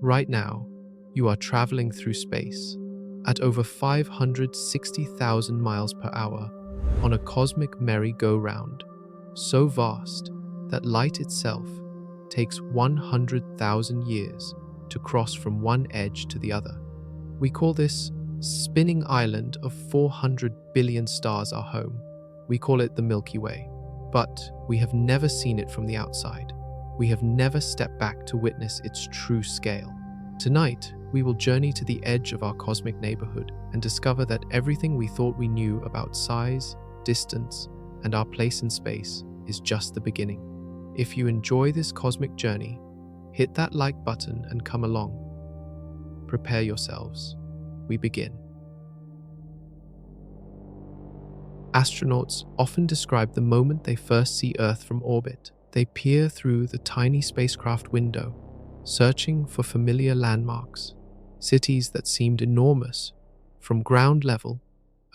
Right now, you are traveling through space at over 560,000 miles per hour on a cosmic merry-go-round, so vast that light itself takes 100,000 years to cross from one edge to the other. We call this spinning island of 400 billion stars our home. We call it the Milky Way. But we have never seen it from the outside. We have never stepped back to witness its true scale. Tonight, we will journey to the edge of our cosmic neighborhood and discover that everything we thought we knew about size, distance, and our place in space is just the beginning. If you enjoy this cosmic journey, hit that like button and come along. Prepare yourselves. We begin. Astronauts often describe the moment they first see Earth from orbit. They peer through the tiny spacecraft window, searching for familiar landmarks. Cities that seemed enormous from ground level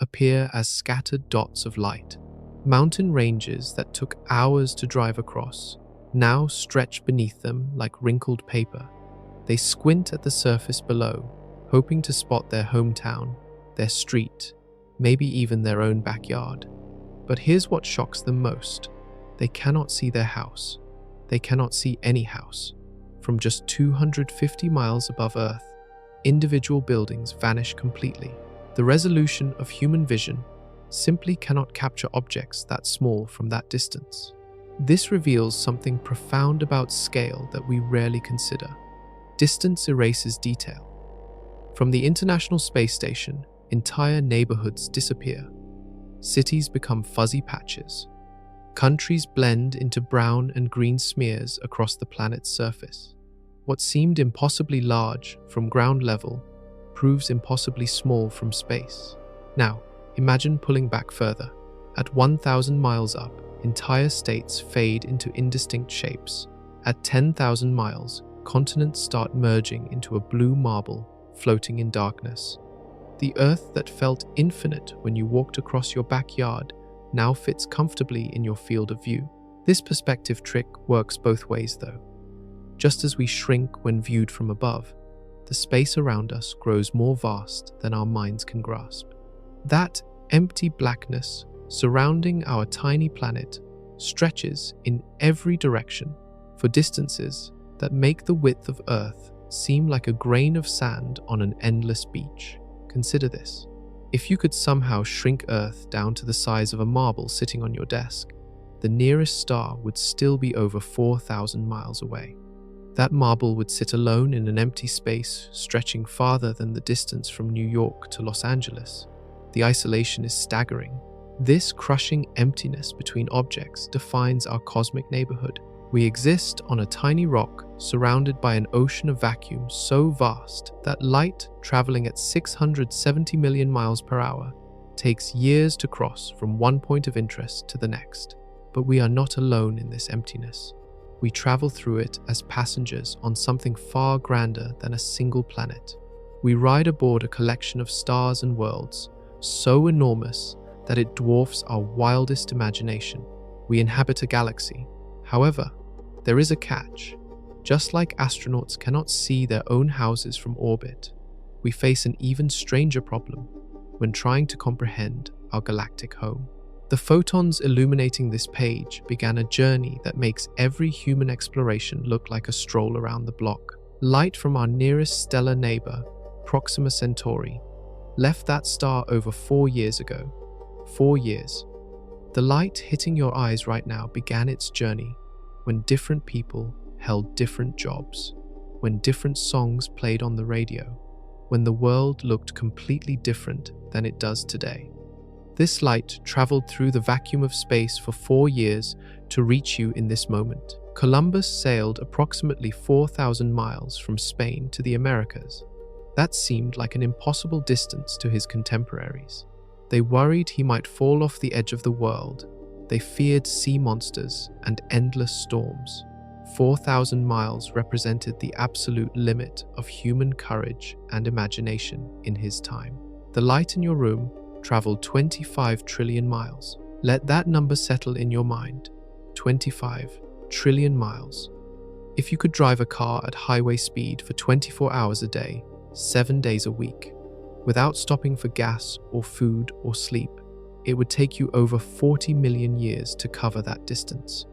appear as scattered dots of light. Mountain ranges that took hours to drive across now stretch beneath them like wrinkled paper. They squint at the surface below, hoping to spot their hometown, their street, maybe even their own backyard. But here's what shocks them most. They cannot see their house. They cannot see any house. From just 250 miles above Earth, individual buildings vanish completely. The resolution of human vision simply cannot capture objects that small from that distance. This reveals something profound about scale that we rarely consider. Distance erases detail. From the International Space Station, entire neighborhoods disappear. Cities become fuzzy patches. Countries blend into brown and green smears across the planet's surface. What seemed impossibly large from ground level proves impossibly small from space. Now, imagine pulling back further. At 1,000 miles up, entire states fade into indistinct shapes. At 10,000 miles, continents start merging into a blue marble floating in darkness. The Earth that felt infinite when you walked across your backyard now fits comfortably in your field of view. This perspective trick works both ways though. Just as we shrink when viewed from above, the space around us grows more vast than our minds can grasp. That empty blackness surrounding our tiny planet stretches in every direction for distances that make the width of Earth seem like a grain of sand on an endless beach. Consider this. If you could somehow shrink Earth down to the size of a marble sitting on your desk, the nearest star would still be over 4,000 miles away. That marble would sit alone in an empty space stretching farther than the distance from New York to Los Angeles. The isolation is staggering. This crushing emptiness between objects defines our cosmic neighborhood. We exist on a tiny rock surrounded by an ocean of vacuum so vast that light traveling at 670 million miles per hour takes years to cross from one point of interest to the next. But we are not alone in this emptiness. We travel through it as passengers on something far grander than a single planet. We ride aboard a collection of stars and worlds so enormous that it dwarfs our wildest imagination. We inhabit a galaxy. However, there is a catch. Just like astronauts cannot see their own houses from orbit, we face an even stranger problem when trying to comprehend our galactic home. The photons illuminating this page began a journey that makes every human exploration look like a stroll around the block. Light from our nearest stellar neighbor, Proxima Centauri, left that star over 4 years ago. 4 years. The light hitting your eyes right now began its journey when different people held different jobs, when different songs played on the radio, when the world looked completely different than it does today. This light traveled through the vacuum of space for 4 years to reach you in this moment. Columbus sailed approximately 4,000 miles from Spain to the Americas. That seemed like an impossible distance to his contemporaries. They worried he might fall off the edge of the world. They feared sea monsters and endless storms. 4,000 miles represented the absolute limit of human courage and imagination in his time. The light in your room traveled 25 trillion miles. Let that number settle in your mind. 25 trillion miles. If you could drive a car at highway speed for 24 hours a day, 7 days a week, without stopping for gas or food or sleep, it would take you over 40 million years to cover that distance.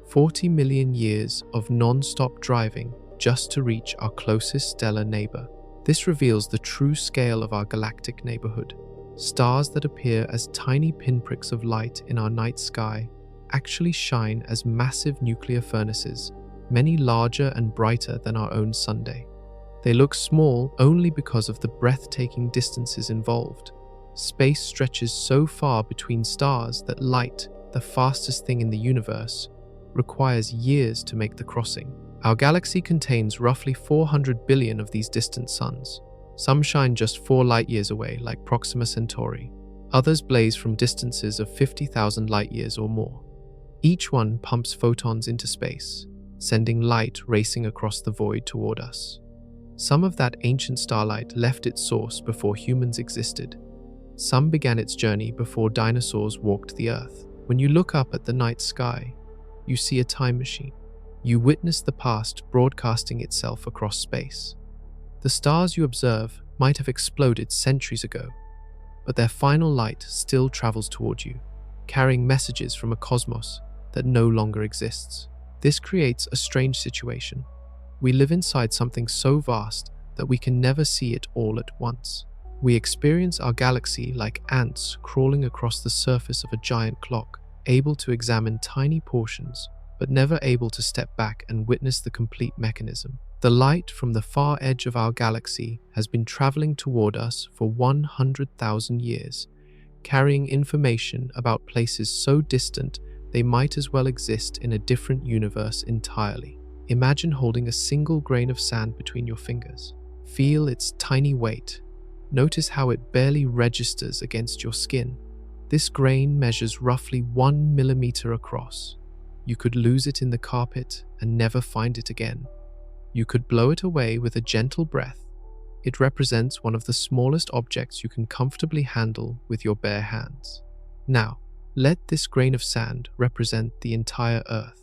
40 million years of non-stop driving just to reach our closest stellar neighbor. This reveals the true scale of our galactic neighborhood. Stars that appear as tiny pinpricks of light in our night sky actually shine as massive nuclear furnaces, many larger and brighter than our own Sunday. They look small only because of the breathtaking distances involved. Space stretches so far between stars that light, the fastest thing in the universe, requires years to make the crossing. Our galaxy contains roughly 400 billion of these distant suns. Some shine just 4 light-years away, like Proxima Centauri. Others blaze from distances of 50,000 light-years or more. Each one pumps photons into space, sending light racing across the void toward us. Some of that ancient starlight left its source before humans existed. Some began its journey before dinosaurs walked the Earth. When you look up at the night sky, you see a time machine. You witness the past broadcasting itself across space. The stars you observe might have exploded centuries ago, but their final light still travels toward you, carrying messages from a cosmos that no longer exists. This creates a strange situation. We live inside something so vast that we can never see it all at once. We experience our galaxy like ants crawling across the surface of a giant clock, able to examine tiny portions, but never able to step back and witness the complete mechanism. The light from the far edge of our galaxy has been traveling toward us for 100,000 years, carrying information about places so distant they might as well exist in a different universe entirely. Imagine holding a single grain of sand between your fingers. Feel its tiny weight. Notice how it barely registers against your skin. This grain measures roughly 1 millimeter across. You could lose it in the carpet and never find it again. You could blow it away with a gentle breath. It represents one of the smallest objects you can comfortably handle with your bare hands. Now, let this grain of sand represent the entire Earth.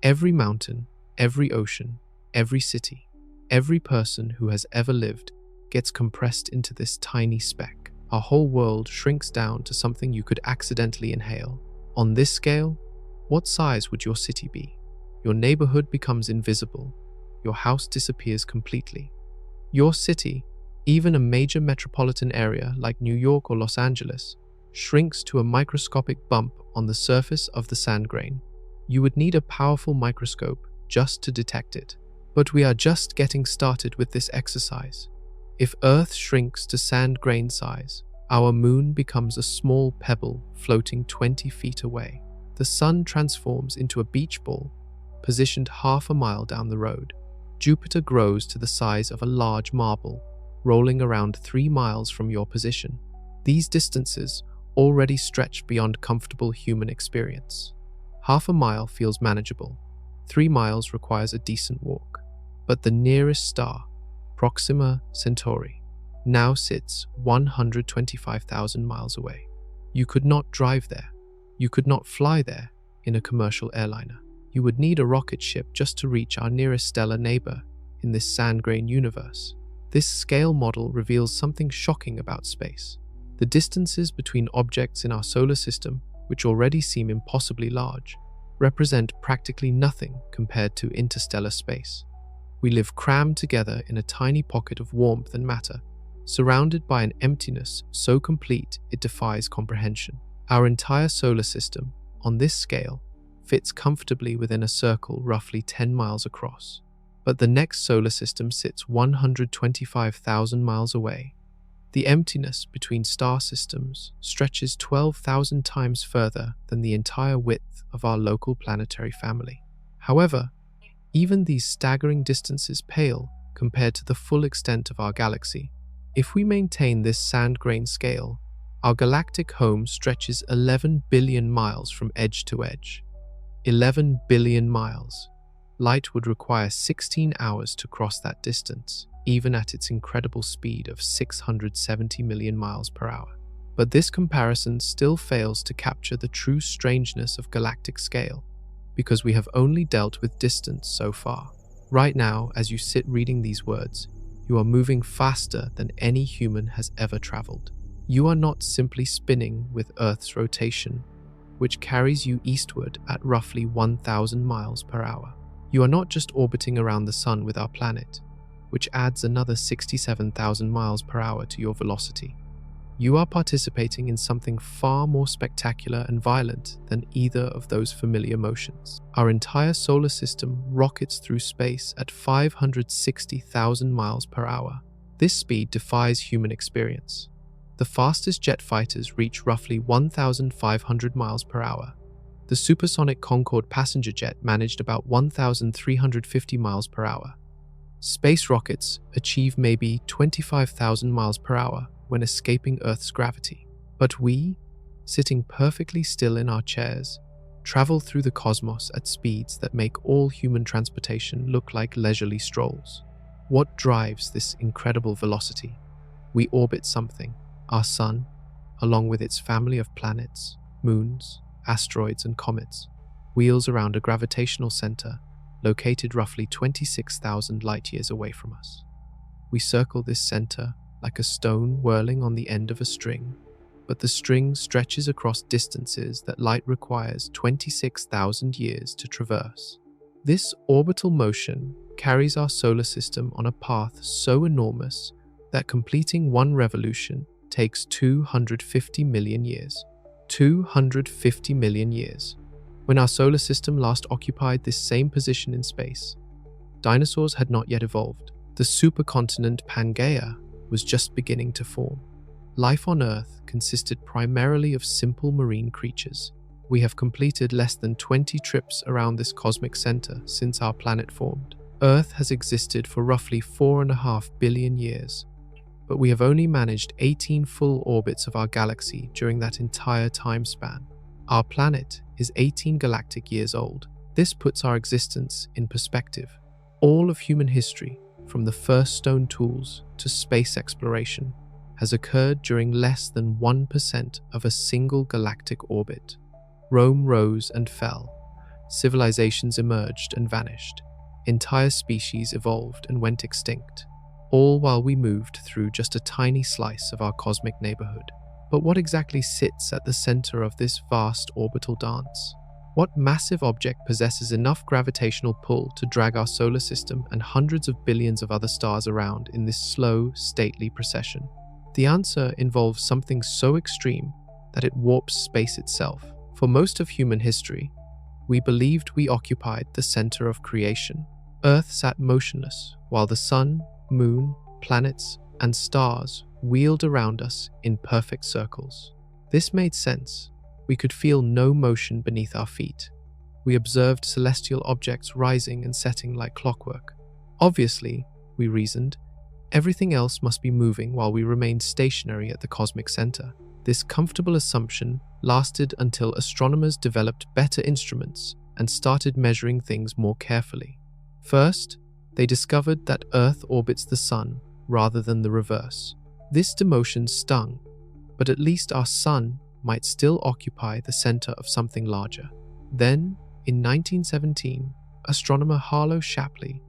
Every mountain, every ocean, every city, every person who has ever lived gets compressed into this tiny speck. Our whole world shrinks down to something you could accidentally inhale. On this scale, what size would your city be? Your neighborhood becomes invisible. Your house disappears completely. Your city, even a major metropolitan area like New York or Los Angeles, shrinks to a microscopic bump on the surface of the sand grain. You would need a powerful microscope just to detect it. But we are just getting started with this exercise. If Earth shrinks to sand grain size, our moon becomes a small pebble floating 20 feet away. The sun transforms into a beach ball, positioned half a mile down the road. Jupiter grows to the size of a large marble, rolling around 3 miles from your position. These distances already stretch beyond comfortable human experience. Half a mile feels manageable. 3 miles requires a decent walk. But the nearest star, Proxima Centauri, now sits 125,000 miles away. You could not drive there. You could not fly there in a commercial airliner. You would need a rocket ship just to reach our nearest stellar neighbor in this sand-grain universe. This scale model reveals something shocking about space. The distances between objects in our solar system, which already seem impossibly large, represent practically nothing compared to interstellar space. We live crammed together in a tiny pocket of warmth and matter, surrounded by an emptiness so complete it defies comprehension. Our entire solar system, on this scale, fits comfortably within a circle roughly 10 miles across. But the next solar system sits 125,000 miles away. The emptiness between star systems stretches 12,000 times further than the entire width of our local planetary family. However, even these staggering distances pale compared to the full extent of our galaxy. If we maintain this sand-grain scale, our galactic home stretches 11 billion miles from edge to edge. 11 billion miles. Light would require 16 hours to cross that distance, even at its incredible speed of 670 million miles per hour. But this comparison still fails to capture the true strangeness of galactic scale, because we have only dealt with distance so far. Right now, as you sit reading these words, you are moving faster than any human has ever traveled. You are not simply spinning with Earth's rotation, which carries you eastward at roughly 1,000 miles per hour. You are not just orbiting around the Sun with our planet, which adds another 67,000 miles per hour to your velocity. You are participating in something far more spectacular and violent than either of those familiar motions. Our entire solar system rockets through space at 560,000 miles per hour. This speed defies human experience. The fastest jet fighters reach roughly 1,500 miles per hour. The supersonic Concorde passenger jet managed about 1,350 miles per hour. Space rockets achieve maybe 25,000 miles per hour when escaping Earth's gravity. But we, sitting perfectly still in our chairs, travel through the cosmos at speeds that make all human transportation look like leisurely strolls. What drives this incredible velocity? We orbit something, our Sun, along with its family of planets, moons, asteroids, and comets, wheels around a gravitational center located roughly 26,000 light-years away from us. We circle this center like a stone whirling on the end of a string, but the string stretches across distances that light requires 26,000 years to traverse. This orbital motion carries our solar system on a path so enormous that completing one revolution takes 250 million years. 250 million years. When our solar system last occupied this same position in space, dinosaurs had not yet evolved. The supercontinent Pangaea was just beginning to form. Life on Earth consisted primarily of simple marine creatures. We have completed less than 20 trips around this cosmic center since our planet formed. Earth has existed for roughly 4.5 billion years, but we have only managed 18 full orbits of our galaxy during that entire time span. Our planet is 18 galactic years old. This puts our existence in perspective. All of human history, from the first stone tools to space exploration, has occurred during less than 1% of a single galactic orbit. Rome rose and fell. Civilizations emerged and vanished. Entire species evolved and went extinct, all while we moved through just a tiny slice of our cosmic neighborhood. But what exactly sits at the center of this vast orbital dance? What massive object possesses enough gravitational pull to drag our solar system and hundreds of billions of other stars around in this slow, stately procession? The answer involves something so extreme that it warps space itself. For most of human history, we believed we occupied the center of creation. Earth sat motionless while the sun, moon, planets, and stars wheeled around us in perfect circles. This made sense. We could feel no motion beneath our feet. We observed celestial objects rising and setting like clockwork. Obviously, we reasoned, everything else must be moving while we remained stationary at the cosmic center. This comfortable assumption lasted until astronomers developed better instruments and started measuring things more carefully. First, they discovered that Earth orbits the Sun rather than the reverse. This demotion stung, but at least our Sun might still occupy the center of something larger. Then, in 1917, astronomer Harlow Shapley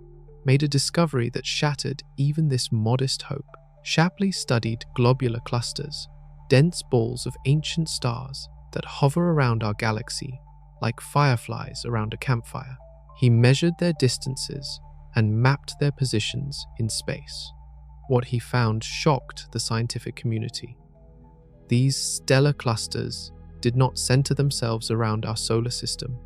made a discovery that shattered even this modest hope. Shapley studied globular clusters, dense balls of ancient stars that hover around our galaxy like fireflies around a campfire. He measured their distances and mapped their positions in space. What he found shocked the scientific community. These stellar clusters did not center themselves around our solar system.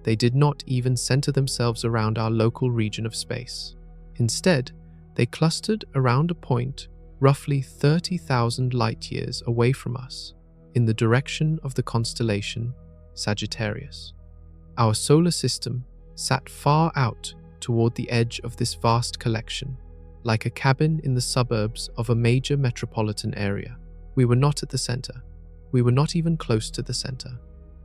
They did not even center themselves around our local region of space. Instead, they clustered around a point roughly 30,000 light-years away from us, in the direction of the constellation Sagittarius. Our solar system sat far out toward the edge of this vast collection, like a cabin in the suburbs of a major metropolitan area. We were not at the center. We were not even close to the center.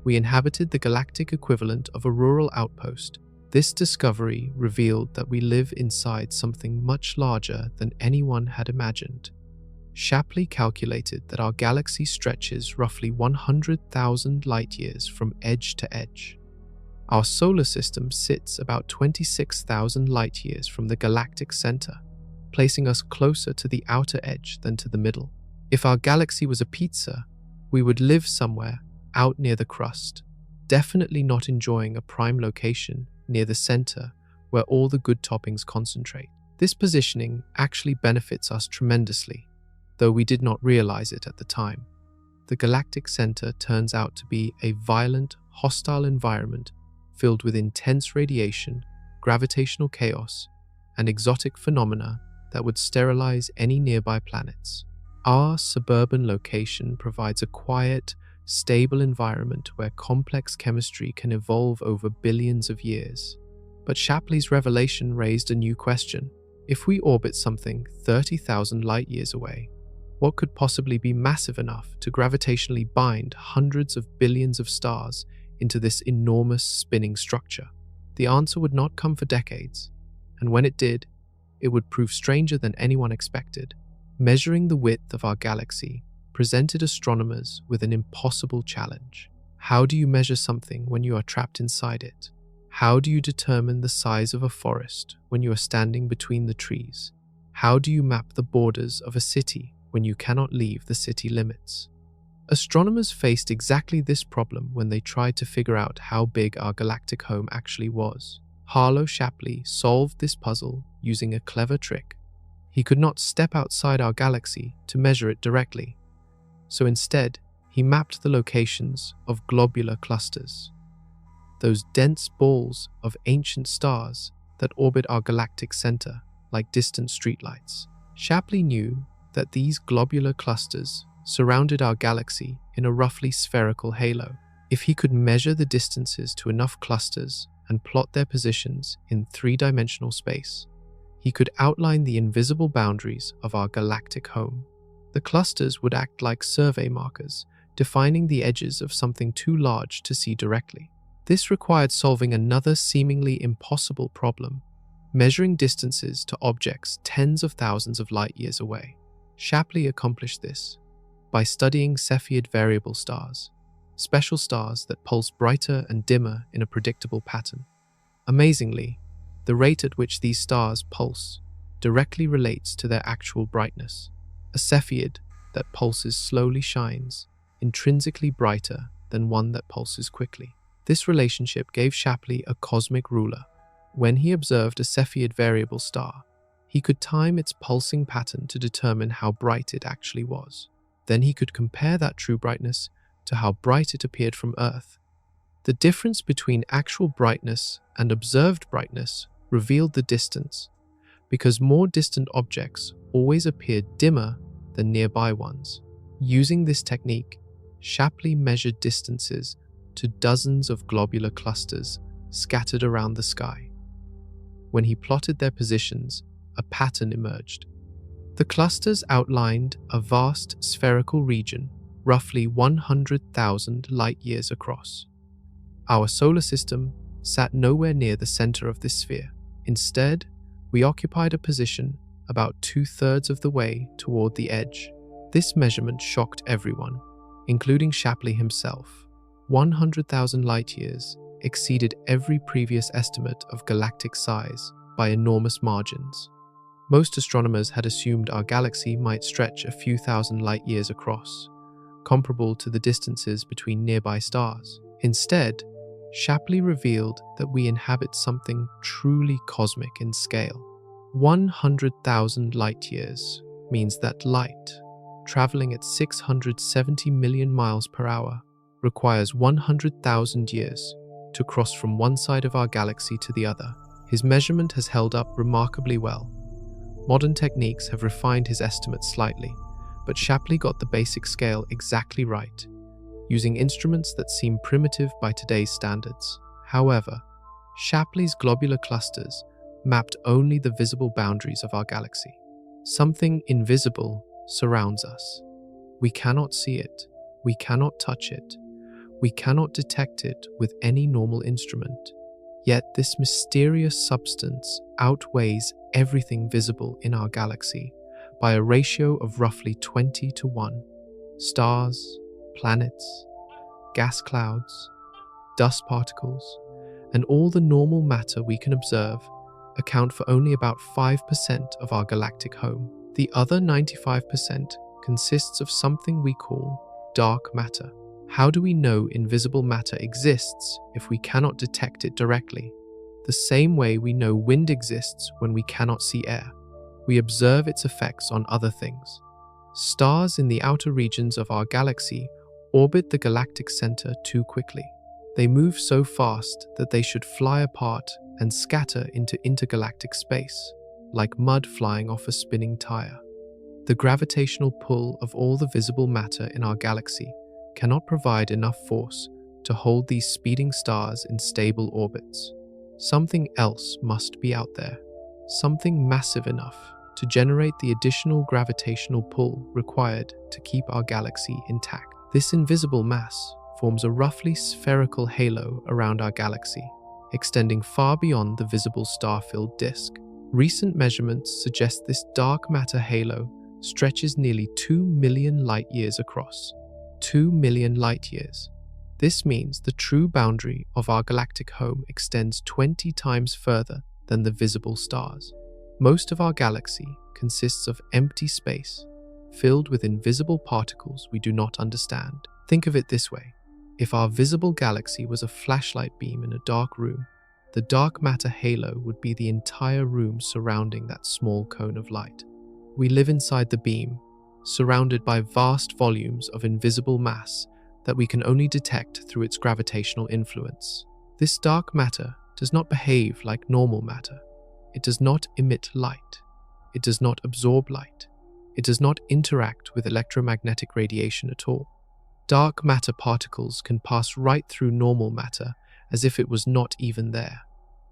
We inhabited the galactic equivalent of a rural outpost. This discovery revealed that we live inside something much larger than anyone had imagined. Shapley calculated that our galaxy stretches roughly 100,000 light-years from edge to edge. Our solar system sits about 26,000 light-years from the galactic center, placing us closer to the outer edge than to the middle. If our galaxy was a pizza, we would live somewhere out near the crust, definitely not enjoying a prime location near the center where all the good toppings concentrate. This positioning actually benefits us tremendously, though we did not realize it at the time. The galactic center turns out to be a violent, hostile environment filled with intense radiation, gravitational chaos, and exotic phenomena that would sterilize any nearby planets. Our suburban location provides a quiet, stable environment where complex chemistry can evolve over billions of years. But Shapley's revelation raised a new question. If we orbit something 30,000 light-years away, what could possibly be massive enough to gravitationally bind hundreds of billions of stars into this enormous spinning structure? The answer would not come for decades, and when it did, it would prove stranger than anyone expected. Measuring the width of our galaxy presented astronomers with an impossible challenge. How do you measure something when you are trapped inside it? How do you determine the size of a forest when you are standing between the trees? How do you map the borders of a city when you cannot leave the city limits? Astronomers faced exactly this problem when they tried to figure out how big our galactic home actually was. Harlow Shapley solved this puzzle using a clever trick. He could not step outside our galaxy to measure it directly, so instead, he mapped the locations of globular clusters, those dense balls of ancient stars that orbit our galactic center like distant streetlights. Shapley knew that these globular clusters surrounded our galaxy in a roughly spherical halo. If he could measure the distances to enough clusters and plot their positions in three-dimensional space, he could outline the invisible boundaries of our galactic home. The clusters would act like survey markers, defining the edges of something too large to see directly. This required solving another seemingly impossible problem, measuring distances to objects tens of thousands of light-years away. Shapley accomplished this by studying Cepheid variable stars, special stars that pulse brighter and dimmer in a predictable pattern. Amazingly, the rate at which these stars pulse directly relates to their actual brightness. A Cepheid that pulses slowly shines intrinsically brighter than one that pulses quickly. This relationship gave Shapley a cosmic ruler. When he observed a Cepheid variable star, he could time its pulsing pattern to determine how bright it actually was. Then he could compare that true brightness to how bright it appeared from Earth. The difference between actual brightness and observed brightness revealed the distance, because more distant objects always appeared dimmer than nearby ones. Using this technique, Shapley measured distances to dozens of globular clusters scattered around the sky. When he plotted their positions, a pattern emerged. The clusters outlined a vast spherical region, roughly 100,000 light-years across. Our solar system sat nowhere near the center of this sphere. Instead, we occupied a position about 2/3 of the way toward the edge. This measurement shocked everyone, including Shapley himself. 100,000 light-years exceeded every previous estimate of galactic size by enormous margins. Most astronomers had assumed our galaxy might stretch a few thousand light-years across, comparable to the distances between nearby stars. Instead, Shapley revealed that we inhabit something truly cosmic in scale. 100,000 light-years means that light, traveling at 670 million miles per hour, requires 100,000 years to cross from one side of our galaxy to the other. His measurement has held up remarkably well. Modern techniques have refined his estimates slightly, but Shapley got the basic scale exactly right, using instruments that seem primitive by today's standards. However, Shapley's globular clusters mapped only the visible boundaries of our galaxy. Something invisible surrounds us. We cannot see it, we cannot touch it, we cannot detect it with any normal instrument. Yet this mysterious substance outweighs everything visible in our galaxy by a ratio of roughly 20-1. Stars, planets, gas clouds, dust particles, and all the normal matter we can observe account for only about 5% of our galactic home. The other 95% consists of something we call dark matter. How do we know invisible matter exists if we cannot detect it directly? The same way we know wind exists when we cannot see air. We observe its effects on other things. Stars in the outer regions of our galaxy orbit the galactic center too quickly. They move so fast that they should fly apart and scatter into intergalactic space, like mud flying off a spinning tire. The gravitational pull of all the visible matter in our galaxy cannot provide enough force to hold these speeding stars in stable orbits. Something else must be out there, something massive enough to generate the additional gravitational pull required to keep our galaxy intact. This invisible mass forms a roughly spherical halo around our galaxy, extending far beyond the visible star-filled disk. Recent measurements suggest this dark matter halo stretches nearly 2 million light-years across. 2 million light-years. This means the true boundary of our galactic home extends 20 times further than the visible stars. Most of our galaxy consists of empty space, filled with invisible particles we do not understand. Think of it this way. If our visible galaxy was a flashlight beam in a dark room, the dark matter halo would be the entire room surrounding that small cone of light. We live inside the beam, surrounded by vast volumes of invisible mass that we can only detect through its gravitational influence. This dark matter does not behave like normal matter. It does not emit light. It does not absorb light. It does not interact with electromagnetic radiation at all. Dark matter particles can pass right through normal matter as if it was not even there.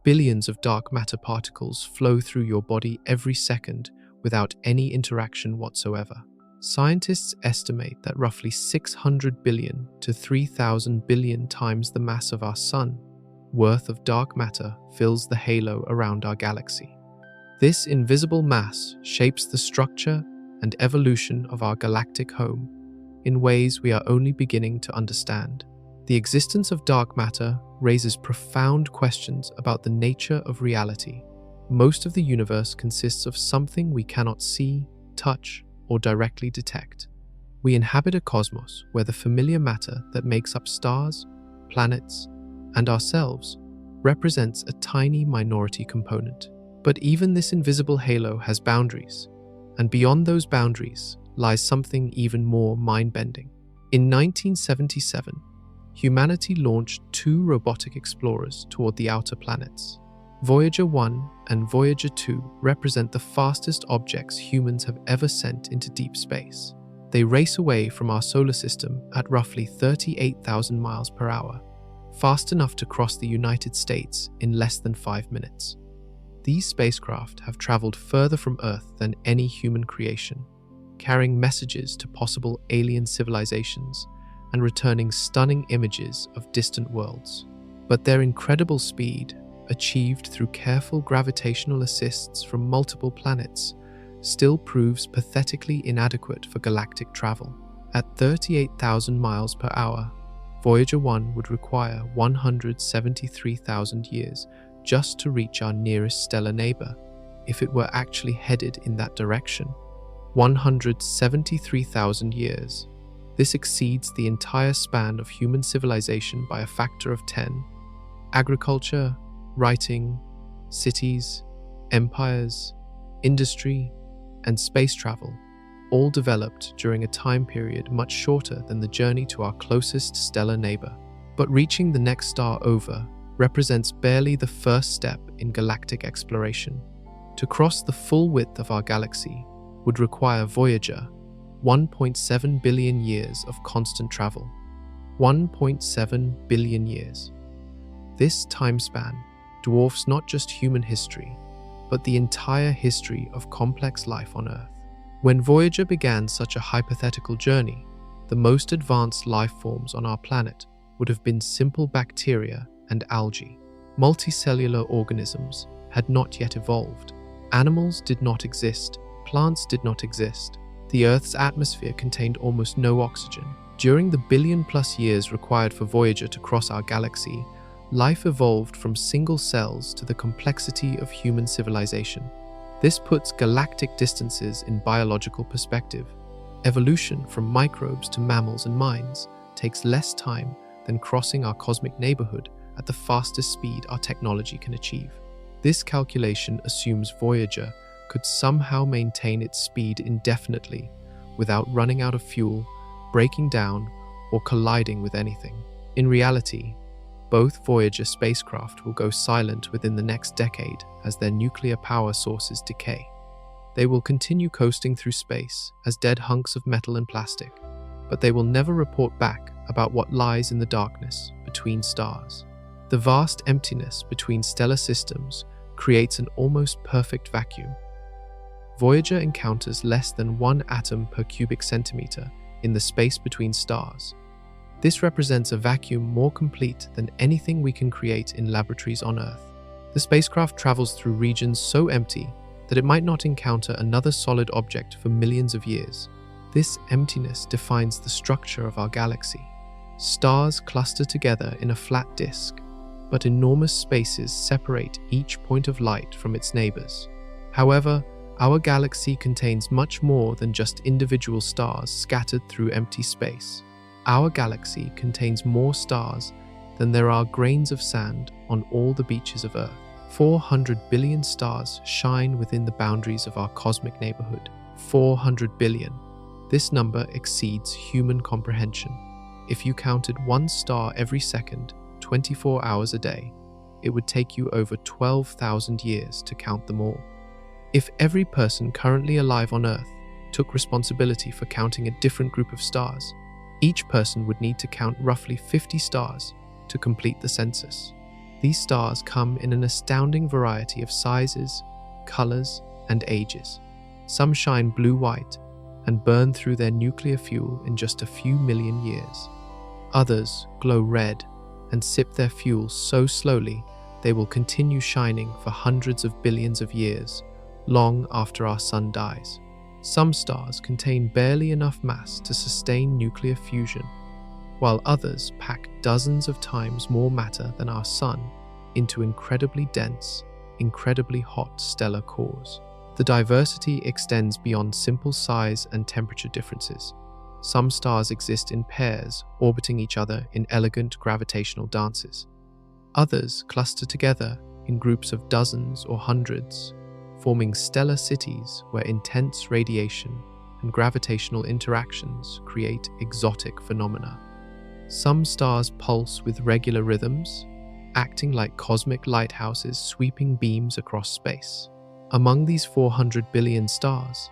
Billions of dark matter particles flow through your body every second without any interaction whatsoever. Scientists estimate that roughly 600 billion to 3,000 billion times the mass of our Sun worth of dark matter fills the halo around our galaxy. This invisible mass shapes the structure and evolution of our galactic home in ways we are only beginning to understand. The existence of dark matter raises profound questions about the nature of reality. Most of the universe consists of something we cannot see, touch, or directly detect. We inhabit a cosmos where the familiar matter that makes up stars, planets, and ourselves represents a tiny minority component. But even this invisible halo has boundaries, and beyond those boundaries lies something even more mind-bending. In 1977, humanity launched 2 robotic explorers toward the outer planets. Voyager 1 and Voyager 2 represent the fastest objects humans have ever sent into deep space. They race away from our solar system at roughly 38,000 miles per hour, fast enough to cross the United States in less than 5 minutes. These spacecraft have traveled further from Earth than any human creation, carrying messages to possible alien civilizations and returning stunning images of distant worlds. But their incredible speed, achieved through careful gravitational assists from multiple planets, still proves pathetically inadequate for galactic travel. At 38,000 miles per hour, Voyager 1 would require 173,000 years just to reach our nearest stellar neighbor, if it were actually headed in that direction. 173,000 years. This exceeds the entire span of human civilization by a factor of 10. Agriculture, writing, cities, empires, industry, and space travel all developed during a time period much shorter than the journey to our closest stellar neighbor. But reaching the next star over represents barely the first step in galactic exploration. To cross the full width of our galaxy would require Voyager 1.7 billion years of constant travel. 1.7 billion years. This time span dwarfs not just human history, but the entire history of complex life on Earth. When Voyager began such a hypothetical journey, the most advanced life forms on our planet would have been simple bacteria and algae. Multicellular organisms had not yet evolved. Animals did not exist. Plants did not exist. The Earth's atmosphere contained almost no oxygen. During the billion-plus years required for Voyager to cross our galaxy, Life evolved from single cells to the complexity of human civilization. This puts galactic distances in biological perspective. Evolution from microbes to mammals and minds takes less time than crossing our cosmic neighborhood at the fastest speed our technology can achieve. This calculation assumes Voyager could somehow maintain its speed indefinitely without running out of fuel, breaking down, or colliding with anything. In reality, both Voyager spacecraft will go silent within the next decade as their nuclear power sources decay. They will continue coasting through space as dead hunks of metal and plastic, but they will never report back about what lies in the darkness between stars. The vast emptiness between stellar systems creates an almost perfect vacuum. Voyager encounters less than 1 atom per cubic centimeter in the space between stars. This represents a vacuum more complete than anything we can create in laboratories on Earth. The spacecraft travels through regions so empty that it might not encounter another solid object for millions of years. This emptiness defines the structure of our galaxy. Stars cluster together in a flat disk, but enormous spaces separate each point of light from its neighbors. However, our galaxy contains much more than just individual stars scattered through empty space. Our galaxy contains more stars than there are grains of sand on all the beaches of Earth. 400 billion stars shine within the boundaries of our cosmic neighborhood. 400 billion. This number exceeds human comprehension. If you counted one star every second, 24 hours a day, it would take you over 12,000 years to count them all. If every person currently alive on Earth took responsibility for counting a different group of stars, each person would need to count roughly 50 stars to complete the census. These stars come in an astounding variety of sizes, colors, and ages. Some shine blue-white and burn through their nuclear fuel in just a few million years. Others glow red and sip their fuel so slowly they will continue shining for hundreds of billions of years, long after our sun dies. Some stars contain barely enough mass to sustain nuclear fusion, while others pack dozens of times more matter than our sun into incredibly dense, incredibly hot stellar cores. The diversity extends beyond simple size and temperature differences. Some stars exist in pairs, orbiting each other in elegant gravitational dances. Others cluster together in groups of dozens or hundreds, forming stellar cities where intense radiation and gravitational interactions create exotic phenomena. Some stars pulse with regular rhythms, acting like cosmic lighthouses sweeping beams across space. Among these 400 billion stars,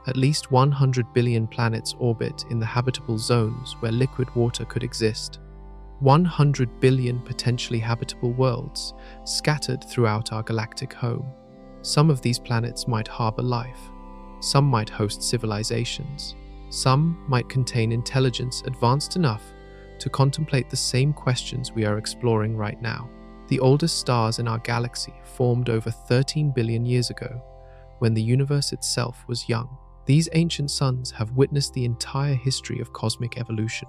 at least 100 billion planets orbit in the habitable zones where liquid water could exist. 100 billion potentially habitable worlds scattered throughout our galactic home. Some of these planets might harbor life. Some might host civilizations. Some might contain intelligence advanced enough to contemplate the same questions we are exploring right now. The oldest stars in our galaxy formed over 13 billion years ago, when the universe itself was young. These ancient suns have witnessed the entire history of cosmic evolution,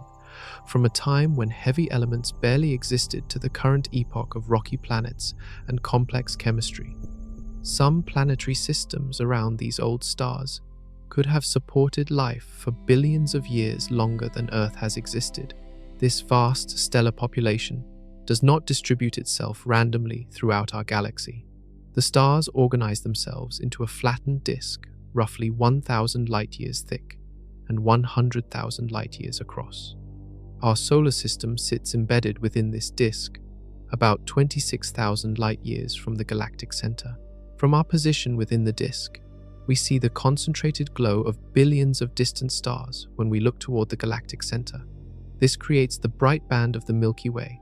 from a time when heavy elements barely existed to the current epoch of rocky planets and complex chemistry. Some planetary systems around these old stars could have supported life for billions of years longer than Earth has existed. This vast stellar population does not distribute itself randomly throughout our galaxy. The stars organize themselves into a flattened disk roughly 1,000 light-years thick and 100,000 light-years across. Our solar system sits embedded within this disk, about 26,000 light-years from the galactic center. From our position within the disk, we see the concentrated glow of billions of distant stars when we look toward the galactic center. This creates the bright band of the Milky Way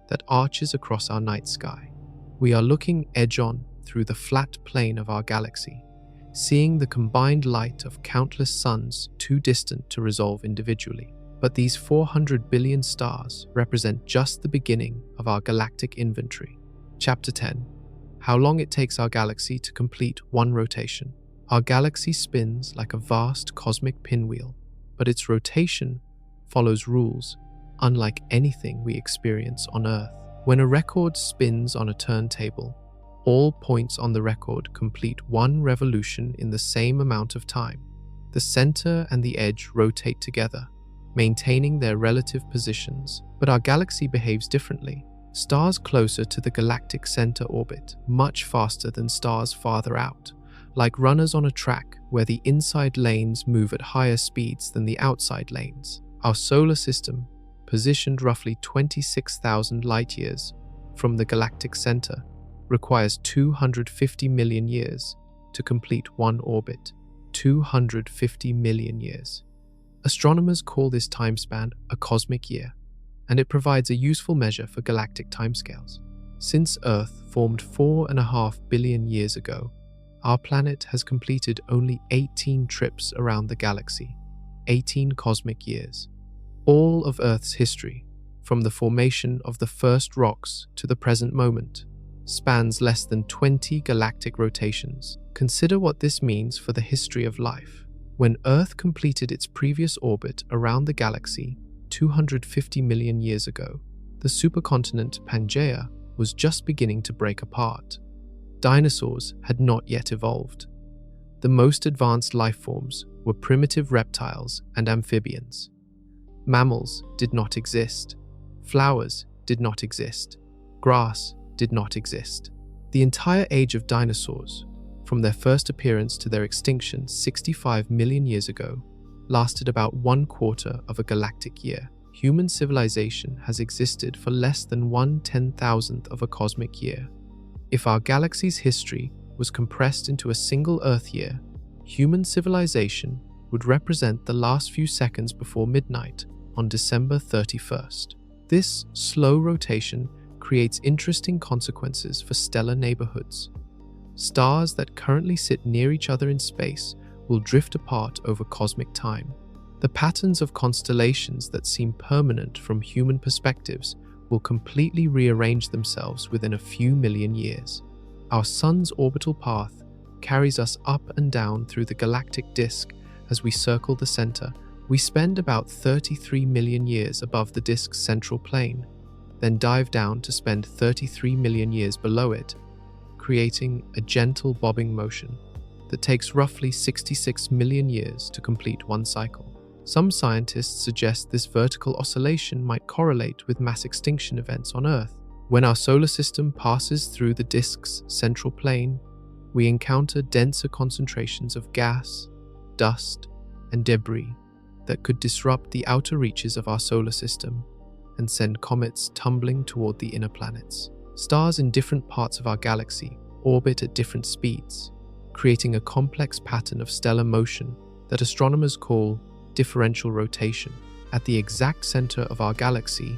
that arches across our night sky. We are looking edge-on through the flat plane of our galaxy, seeing the combined light of countless suns too distant to resolve individually. But these 400 billion stars represent just the beginning of our galactic inventory. Chapter 10. How long it takes our galaxy to complete one rotation. Our galaxy spins like a vast cosmic pinwheel, but its rotation follows rules unlike anything we experience on Earth. When a record spins on a turntable, all points on the record complete one revolution in the same amount of time. The center and the edge rotate together, maintaining their relative positions, but our galaxy behaves differently. Stars closer to the galactic center orbit much faster than stars farther out, like runners on a track where the inside lanes move at higher speeds than the outside lanes. Our solar system, positioned roughly 26,000 light-years from the galactic center, requires 250 million years to complete one orbit. 250 million years. Astronomers call this time span a cosmic year, and it provides a useful measure for galactic timescales. Since Earth formed 4.5 billion years ago, our planet has completed only 18 trips around the galaxy, 18 cosmic years. All of Earth's history, from the formation of the first rocks to the present moment, spans less than 20 galactic rotations. Consider what this means for the history of life. When Earth completed its previous orbit around the galaxy 250 million years ago, the supercontinent Pangaea was just beginning to break apart. Dinosaurs had not yet evolved. The most advanced life forms were primitive reptiles and amphibians. Mammals did not exist. Flowers did not exist. Grass did not exist. The entire age of dinosaurs, from their first appearance to their extinction 65 million years ago, lasted about 1/4 of a galactic year. Human civilization has existed for less than 1/10,000th of a cosmic year. If our galaxy's history was compressed into a single Earth year, human civilization would represent the last few seconds before midnight on December 31st. This slow rotation creates interesting consequences for stellar neighborhoods. Stars that currently sit near each other in space will drift apart over cosmic time. The patterns of constellations that seem permanent from human perspectives will completely rearrange themselves within a few million years. Our sun's orbital path carries us up and down through the galactic disk as we circle the center. We spend about 33 million years above the disk's central plane, then dive down to spend 33 million years below it, creating a gentle bobbing motion that takes roughly 66 million years to complete one cycle. Some scientists suggest this vertical oscillation might correlate with mass extinction events on Earth. When our solar system passes through the disk's central plane, we encounter denser concentrations of gas, dust, and debris that could disrupt the outer reaches of our solar system and send comets tumbling toward the inner planets. Stars in different parts of our galaxy orbit at different speeds, creating a complex pattern of stellar motion that astronomers call differential rotation. At the exact center of our galaxy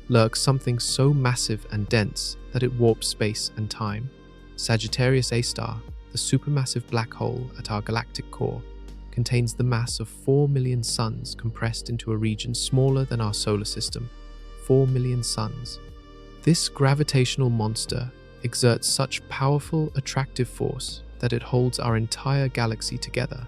lurks something so massive and dense that it warps space and time. Sagittarius A star, the supermassive black hole at our galactic core, contains the mass of 4 million suns compressed into a region smaller than our solar system. 4 million suns. This gravitational monster exerts such powerful attractive force that it holds our entire galaxy together,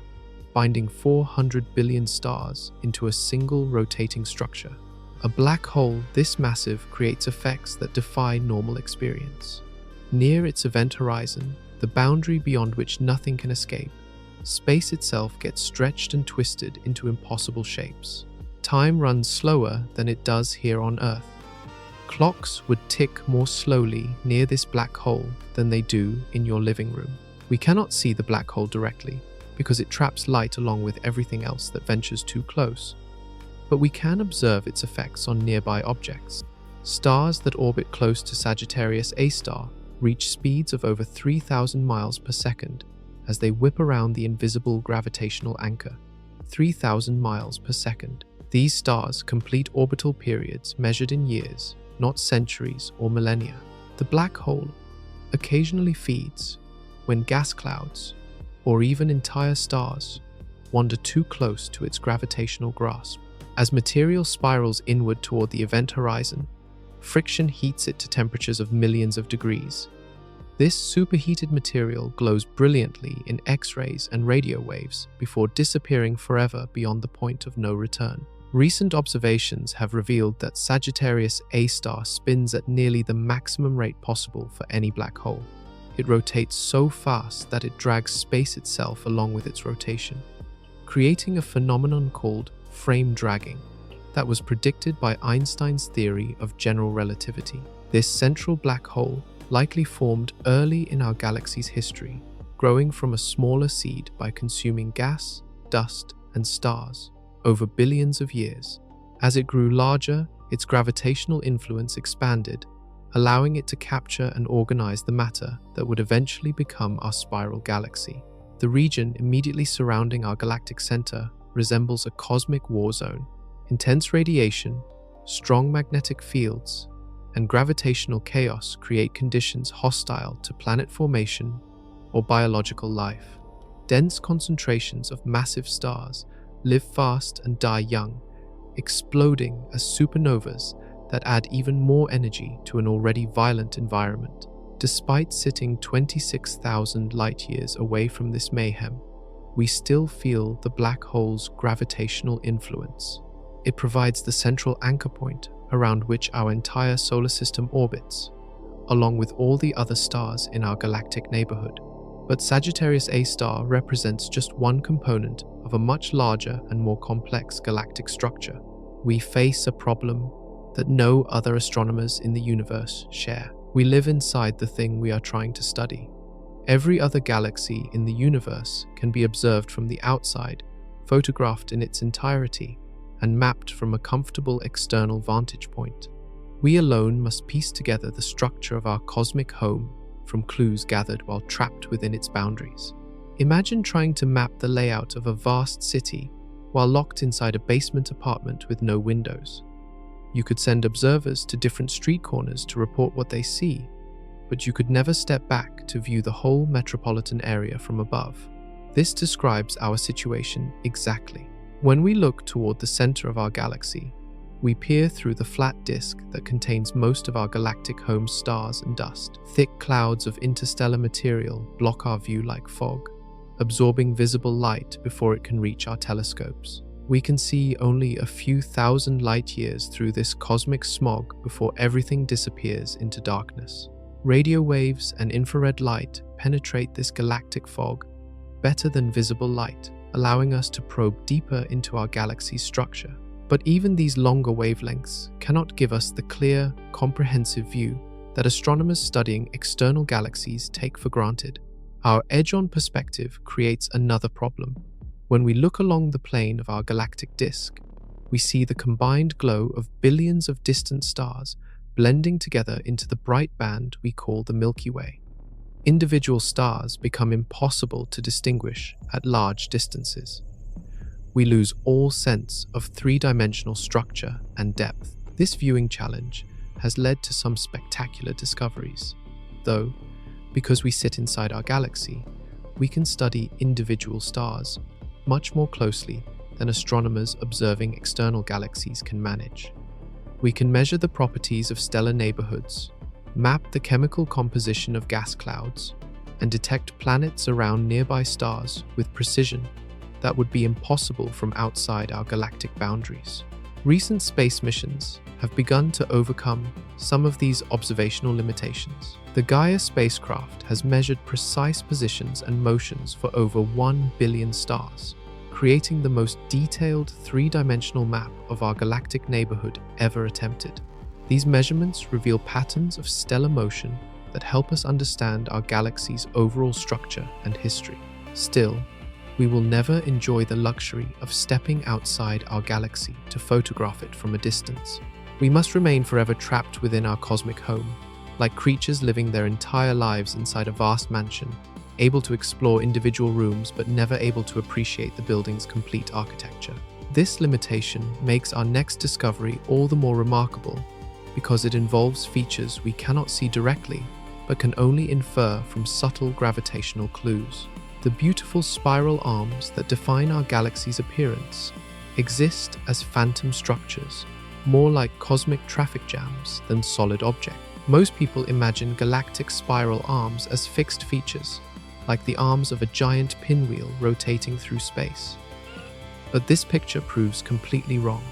binding 400 billion stars into a single rotating structure. A black hole this massive creates effects that defy normal experience. Near its event horizon, the boundary beyond which nothing can escape, space itself gets stretched and twisted into impossible shapes. Time runs slower than it does here on Earth. Clocks would tick more slowly near this black hole than they do in your living room. We cannot see the black hole directly because it traps light along with everything else that ventures too close. But we can observe its effects on nearby objects. Stars that orbit close to Sagittarius A star reach speeds of over 3,000 miles per second as they whip around the invisible gravitational anchor. 3,000 miles per second. These stars complete orbital periods measured in years, not centuries or millennia. The black hole occasionally feeds when gas clouds, or even entire stars, wander too close to its gravitational grasp. As material spirals inward toward the event horizon, friction heats it to temperatures of millions of degrees. This superheated material glows brilliantly in X-rays and radio waves before disappearing forever beyond the point of no return. Recent observations have revealed that Sagittarius A star spins at nearly the maximum rate possible for any black hole. It rotates so fast that it drags space itself along with its rotation, creating a phenomenon called frame dragging that was predicted by Einstein's theory of general relativity. This central black hole likely formed early in our galaxy's history, growing from a smaller seed by consuming gas, dust, and stars over billions of years. As it grew larger, its gravitational influence expanded, allowing it to capture and organize the matter that would eventually become our spiral galaxy. The region immediately surrounding our galactic center resembles a cosmic war zone. Intense radiation, strong magnetic fields, and gravitational chaos create conditions hostile to planet formation or biological life. Dense concentrations of massive stars live fast and die young, exploding as supernovas that add even more energy to an already violent environment. Despite sitting 26,000 light-years away from this mayhem, we still feel the black hole's gravitational influence. It provides the central anchor point around which our entire solar system orbits, along with all the other stars in our galactic neighborhood. But Sagittarius A star represents just one component of a much larger and more complex galactic structure. We face a problem that no other astronomers in the universe share. We live inside the thing we are trying to study. Every other galaxy in the universe can be observed from the outside, photographed in its entirety, and mapped from a comfortable external vantage point. We alone must piece together the structure of our cosmic home from clues gathered while trapped within its boundaries. Imagine trying to map the layout of a vast city while locked inside a basement apartment with no windows. You could send observers to different street corners to report what they see, but you could never step back to view the whole metropolitan area from above. This describes our situation exactly. When we look toward the center of our galaxy, we peer through the flat disk that contains most of our galactic home's stars and dust. Thick clouds of interstellar material block our view like fog, absorbing visible light before it can reach our telescopes. We can see only a few thousand light-years through this cosmic smog before everything disappears into darkness. Radio waves and infrared light penetrate this galactic fog better than visible light, allowing us to probe deeper into our galaxy's structure. But even these longer wavelengths cannot give us the clear, comprehensive view that astronomers studying external galaxies take for granted. Our edge-on perspective creates another problem. When we look along the plane of our galactic disk, we see the combined glow of billions of distant stars blending together into the bright band we call the Milky Way. Individual stars become impossible to distinguish at large distances. We lose all sense of three-dimensional structure and depth. This viewing challenge has led to some spectacular discoveries. Though, because we sit inside our galaxy, we can study individual stars much more closely than astronomers observing external galaxies can manage. We can measure the properties of stellar neighborhoods, map the chemical composition of gas clouds, and detect planets around nearby stars with precision that would be impossible from outside our galactic boundaries. Recent space missions have begun to overcome some of these observational limitations. The Gaia spacecraft has measured precise positions and motions for over 1 billion stars, creating the most detailed three-dimensional map of our galactic neighborhood ever attempted. These measurements reveal patterns of stellar motion that help us understand our galaxy's overall structure and history. Still, we will never enjoy the luxury of stepping outside our galaxy to photograph it from a distance. We must remain forever trapped within our cosmic home, like creatures living their entire lives inside a vast mansion, able to explore individual rooms but never able to appreciate the building's complete architecture. This limitation makes our next discovery all the more remarkable because it involves features we cannot see directly but can only infer from subtle gravitational clues. The beautiful spiral arms that define our galaxy's appearance exist as phantom structures, more like cosmic traffic jams than solid objects. Most people imagine galactic spiral arms as fixed features, like the arms of a giant pinwheel rotating through space. But this picture proves completely wrong.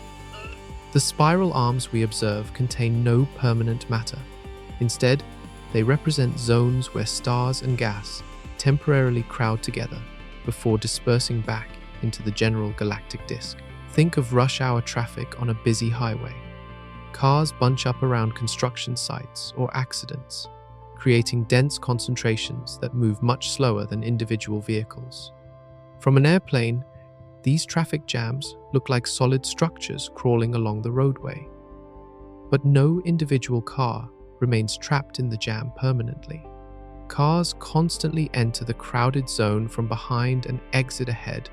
The spiral arms we observe contain no permanent matter. Instead, they represent zones where stars and gas temporarily crowd together before dispersing back into the general galactic disk. Think of rush hour traffic on a busy highway. Cars bunch up around construction sites or accidents, creating dense concentrations that move much slower than individual vehicles. From an airplane, these traffic jams look like solid structures crawling along the roadway. But no individual car remains trapped in the jam permanently. Cars constantly enter the crowded zone from behind and exit ahead,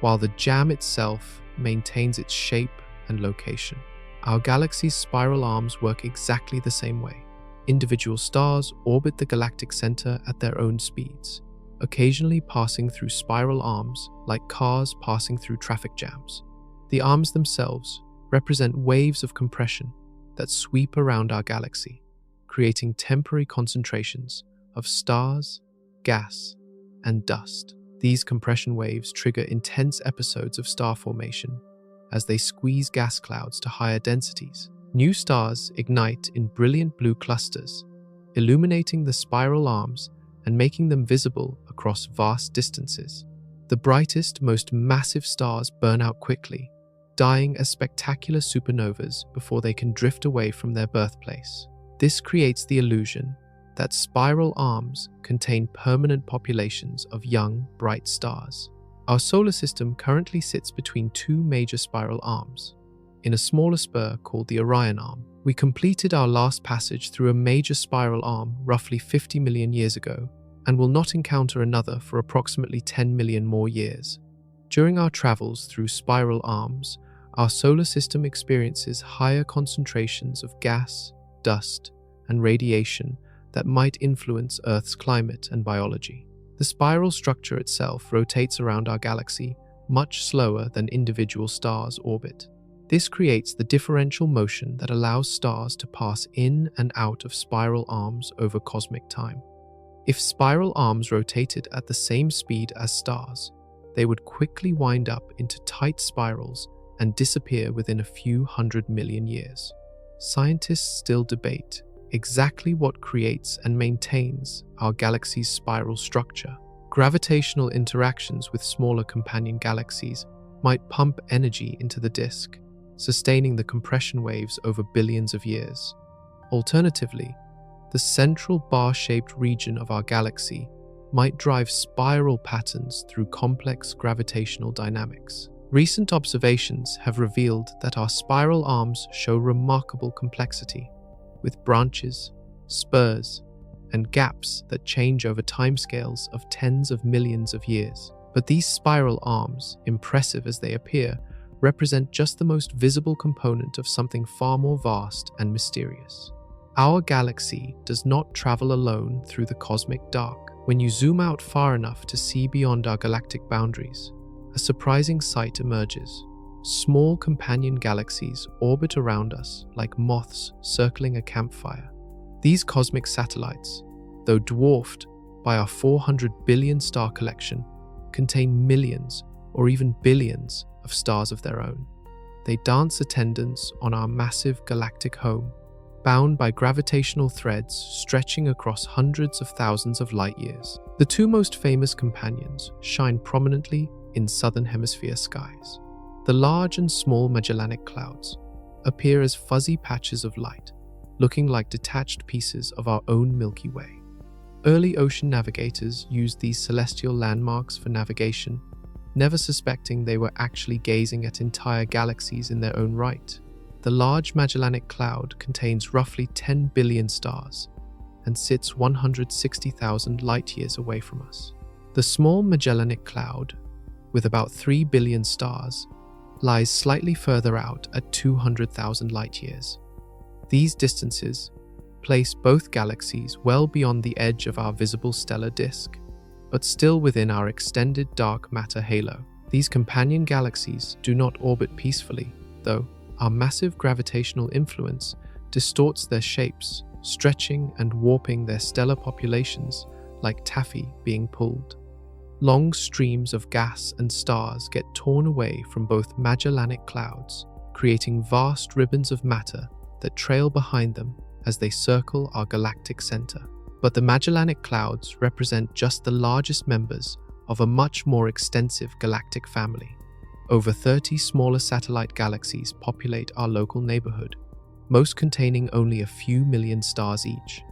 while the jam itself maintains its shape and location. Our galaxy's spiral arms work exactly the same way. Individual stars orbit the galactic center at their own speeds, occasionally passing through spiral arms like cars passing through traffic jams. The arms themselves represent waves of compression that sweep around our galaxy, creating temporary concentrations of stars, gas, and dust. These compression waves trigger intense episodes of star formation as they squeeze gas clouds to higher densities. New stars ignite in brilliant blue clusters, illuminating the spiral arms and making them visible across vast distances. The brightest, most massive stars burn out quickly, dying as spectacular supernovas before they can drift away from their birthplace. This creates the illusion that spiral arms contain permanent populations of young, bright stars. Our solar system currently sits between two major spiral arms. In a smaller spur called the Orion Arm, we completed our last passage through a major spiral arm roughly 50 million years ago, and will not encounter another for approximately 10 million more years. During our travels through spiral arms, our solar system experiences higher concentrations of gas, dust, and radiation that might influence Earth's climate and biology. The spiral structure itself rotates around our galaxy much slower than individual stars orbit. This creates the differential motion that allows stars to pass in and out of spiral arms over cosmic time. If spiral arms rotated at the same speed as stars, they would quickly wind up into tight spirals and disappear within a few 100 million years. Scientists still debate exactly what creates and maintains our galaxy's spiral structure. Gravitational interactions with smaller companion galaxies might pump energy into the disk, sustaining the compression waves over billions of years. Alternatively, the central bar-shaped region of our galaxy might drive spiral patterns through complex gravitational dynamics. Recent observations have revealed that our spiral arms show remarkable complexity, with branches, spurs, and gaps that change over timescales of tens of millions of years. But these spiral arms, impressive as they appear, represent just the most visible component of something far more vast and mysterious. Our galaxy does not travel alone through the cosmic dark. When you zoom out far enough to see beyond our galactic boundaries, a surprising sight emerges. Small companion galaxies orbit around us like moths circling a campfire. These cosmic satellites, though dwarfed by our 400 billion star collection, contain millions or even billions of stars of their own. They dance attendance on our massive galactic home, bound by gravitational threads stretching across hundreds of thousands of light years. The two most famous companions shine prominently in southern hemisphere skies. The large and small Magellanic Clouds appear as fuzzy patches of light, looking like detached pieces of our own Milky Way. Early ocean navigators used these celestial landmarks for navigation, never suspecting they were actually gazing at entire galaxies in their own right. The large Magellanic Cloud contains roughly 10 billion stars and sits 160,000 light-years away from us. The small Magellanic Cloud, with about 3 billion stars, lies slightly further out at 200,000 light-years. These distances place both galaxies well beyond the edge of our visible stellar disk, but still within our extended dark matter halo. These companion galaxies do not orbit peacefully, though. Our massive gravitational influence distorts their shapes, stretching and warping their stellar populations like taffy being pulled. Long streams of gas and stars get torn away from both Magellanic Clouds, creating vast ribbons of matter that trail behind them as they circle our galactic center. But the Magellanic Clouds represent just the largest members of a much more extensive galactic family. Over 30 smaller satellite galaxies populate our local neighborhood, most containing only a few million stars each.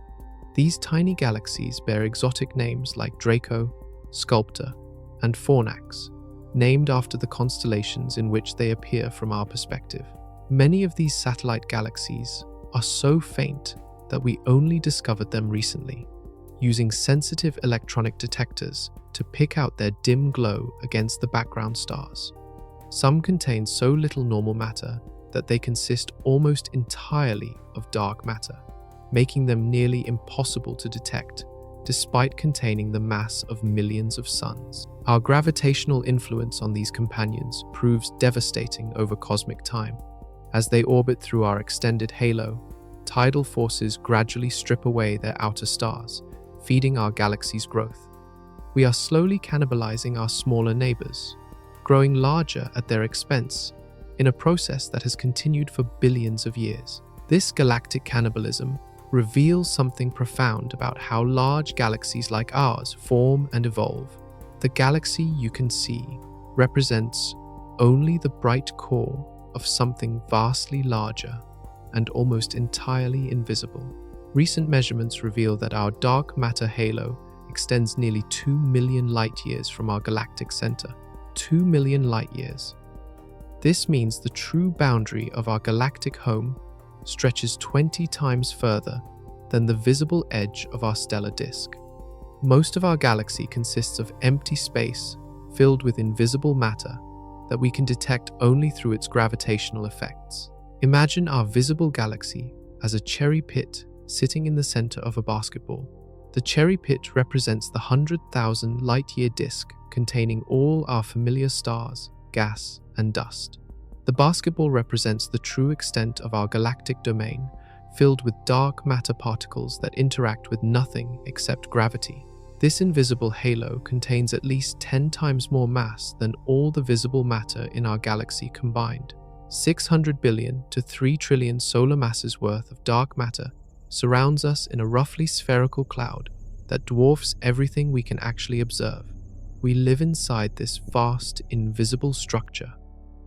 These tiny galaxies bear exotic names like Draco, Sculptor, and Fornax, named after the constellations in which they appear from our perspective. Many of these satellite galaxies are so faint that we only discovered them recently, using sensitive electronic detectors to pick out their dim glow against the background stars. Some contain so little normal matter that they consist almost entirely of dark matter, making them nearly impossible to detect, despite containing the mass of millions of suns. Our gravitational influence on these companions proves devastating over cosmic time. As they orbit through our extended halo, tidal forces gradually strip away their outer stars, feeding our galaxy's growth. We are slowly cannibalizing our smaller neighbors, growing larger at their expense, in a process that has continued for billions of years. This galactic cannibalism reveals something profound about how large galaxies like ours form and evolve. The galaxy you can see represents only the bright core of something vastly larger and almost entirely invisible. Recent measurements reveal that our dark matter halo extends nearly 2 million light-years from our galactic center. 2 million light-years. This means the true boundary of our galactic home stretches 20 times further than the visible edge of our stellar disk. Most of our galaxy consists of empty space filled with invisible matter that we can detect only through its gravitational effects. Imagine our visible galaxy as a cherry pit sitting in the center of a basketball. The cherry pit represents the 100,000 light-year disk containing all our familiar stars, gas, and dust. The basketball represents the true extent of our galactic domain, filled with dark matter particles that interact with nothing except gravity. This invisible halo contains at least 10 times more mass than all the visible matter in our galaxy combined. 600 billion to 3 trillion solar masses worth of dark matter surrounds us in a roughly spherical cloud that dwarfs everything we can actually observe. We live inside this vast, invisible structure,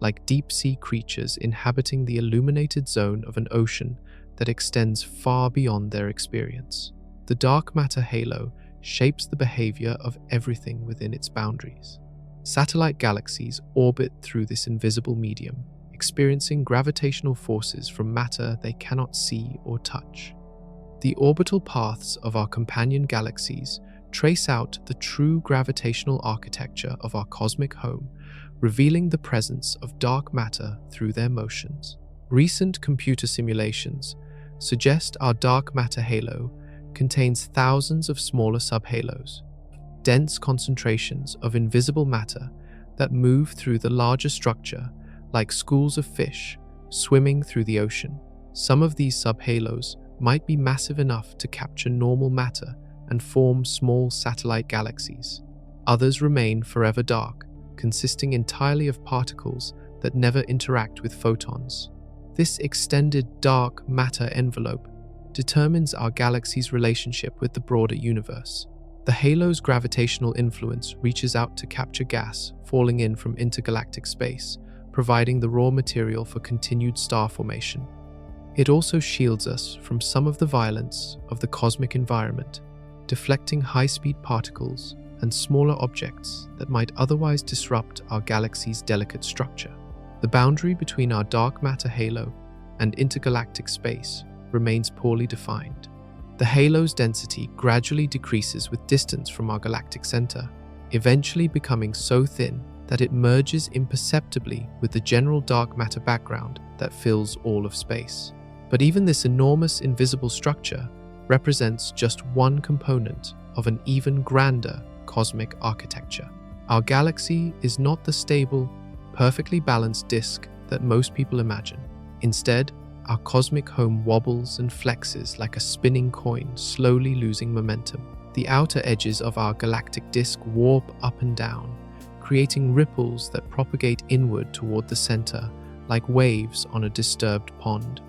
like deep-sea creatures inhabiting the illuminated zone of an ocean that extends far beyond their experience. The dark matter halo shapes the behavior of everything within its boundaries. Satellite galaxies orbit through this invisible medium, experiencing gravitational forces from matter they cannot see or touch. The orbital paths of our companion galaxies trace out the true gravitational architecture of our cosmic home, revealing the presence of dark matter through their motions. Recent computer simulations suggest our dark matter halo contains thousands of smaller subhalos, dense concentrations of invisible matter that move through the larger structure like schools of fish swimming through the ocean. Some of these subhalos might be massive enough to capture normal matter and form small satellite galaxies. Others remain forever dark, consisting entirely of particles that never interact with photons. This extended dark matter envelope determines our galaxy's relationship with the broader universe. The halo's gravitational influence reaches out to capture gas falling in from intergalactic space, providing the raw material for continued star formation. It also shields us from some of the violence of the cosmic environment, deflecting high-speed particles and smaller objects that might otherwise disrupt our galaxy's delicate structure. The boundary between our dark matter halo and intergalactic space remains poorly defined. The halo's density gradually decreases with distance from our galactic center, eventually becoming so thin that it merges imperceptibly with the general dark matter background that fills all of space. But even this enormous invisible structure represents just one component of an even grander cosmic architecture. Our galaxy is not the stable, perfectly balanced disk that most people imagine. Instead, our cosmic home wobbles and flexes like a spinning coin, slowly losing momentum. The outer edges of our galactic disk warp up and down, creating ripples that propagate inward toward the center like waves on a disturbed pond.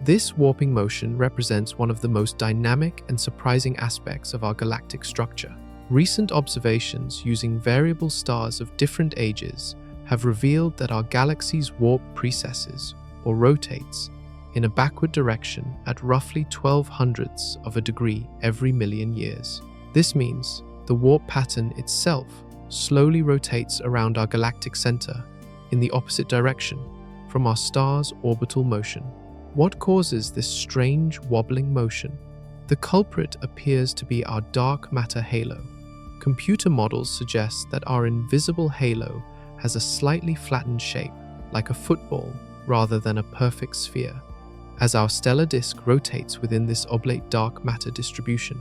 This warping motion represents one of the most dynamic and surprising aspects of our galactic structure. Recent observations using variable stars of different ages have revealed that our galaxy's warp precesses, or rotates, in a backward direction at roughly 12/100ths of a degree every million years. This means the warp pattern itself slowly rotates around our galactic center in the opposite direction from our star's orbital motion. What causes this strange wobbling motion? The culprit appears to be our dark matter halo. Computer models suggest that our invisible halo has a slightly flattened shape, like a football, rather than a perfect sphere. As our stellar disk rotates within this oblate dark matter distribution,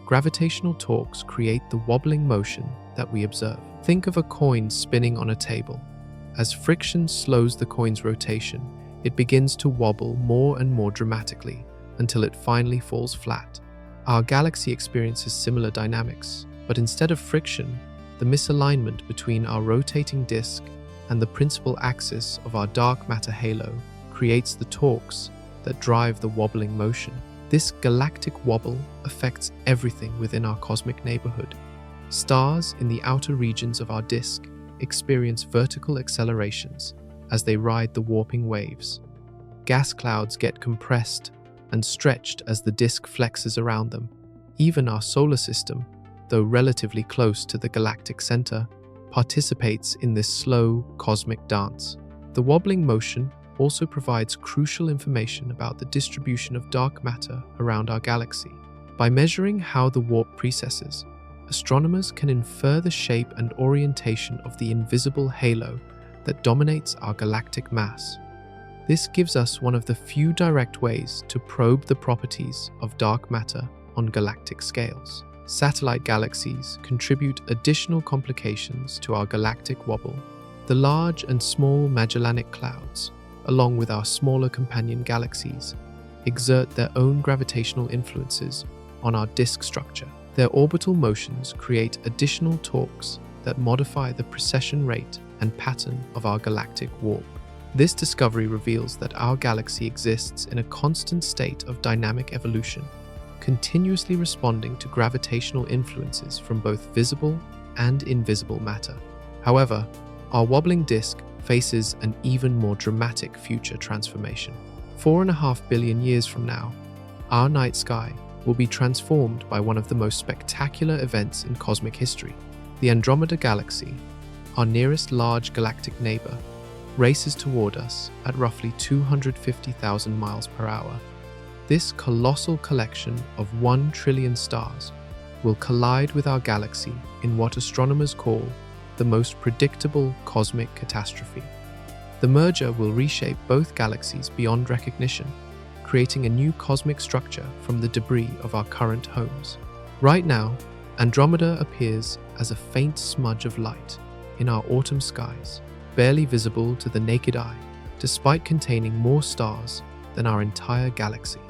gravitational torques create the wobbling motion that we observe. Think of a coin spinning on a table. As friction slows the coin's rotation, it begins to wobble more and more dramatically until it finally falls flat. Our galaxy experiences similar dynamics, but instead of friction, the misalignment between our rotating disk and the principal axis of our dark matter halo creates the torques that drive the wobbling motion. This galactic wobble affects everything within our cosmic neighborhood. Stars in the outer regions of our disk experience vertical accelerations as they ride the warping waves. Gas clouds get compressed and stretched as the disk flexes around them. Even our solar system, though relatively close to the galactic center, participates in this slow cosmic dance. The wobbling motion also provides crucial information about the distribution of dark matter around our galaxy. By measuring how the warp precesses, astronomers can infer the shape and orientation of the invisible halo that dominates our galactic mass. This gives us one of the few direct ways to probe the properties of dark matter on galactic scales. Satellite galaxies contribute additional complications to our galactic wobble. The large and small Magellanic Clouds, along with our smaller companion galaxies, exert their own gravitational influences on our disk structure. Their orbital motions create additional torques that modify the precession rate and pattern of our galactic warp. This discovery reveals that our galaxy exists in a constant state of dynamic evolution, continuously responding to gravitational influences from both visible and invisible matter. However, our wobbling disk faces an even more dramatic future transformation. 4.5 billion years from now, our night sky will be transformed by one of the most spectacular events in cosmic history. The Andromeda Galaxy, our nearest large galactic neighbor, races toward us at roughly 250,000 miles per hour. This colossal collection of 1 trillion stars will collide with our galaxy in what astronomers call the most predictable cosmic catastrophe. The merger will reshape both galaxies beyond recognition, creating a new cosmic structure from the debris of our current homes. Right now, Andromeda appears as a faint smudge of light in our autumn skies, barely visible to the naked eye, despite containing more stars than our entire galaxy.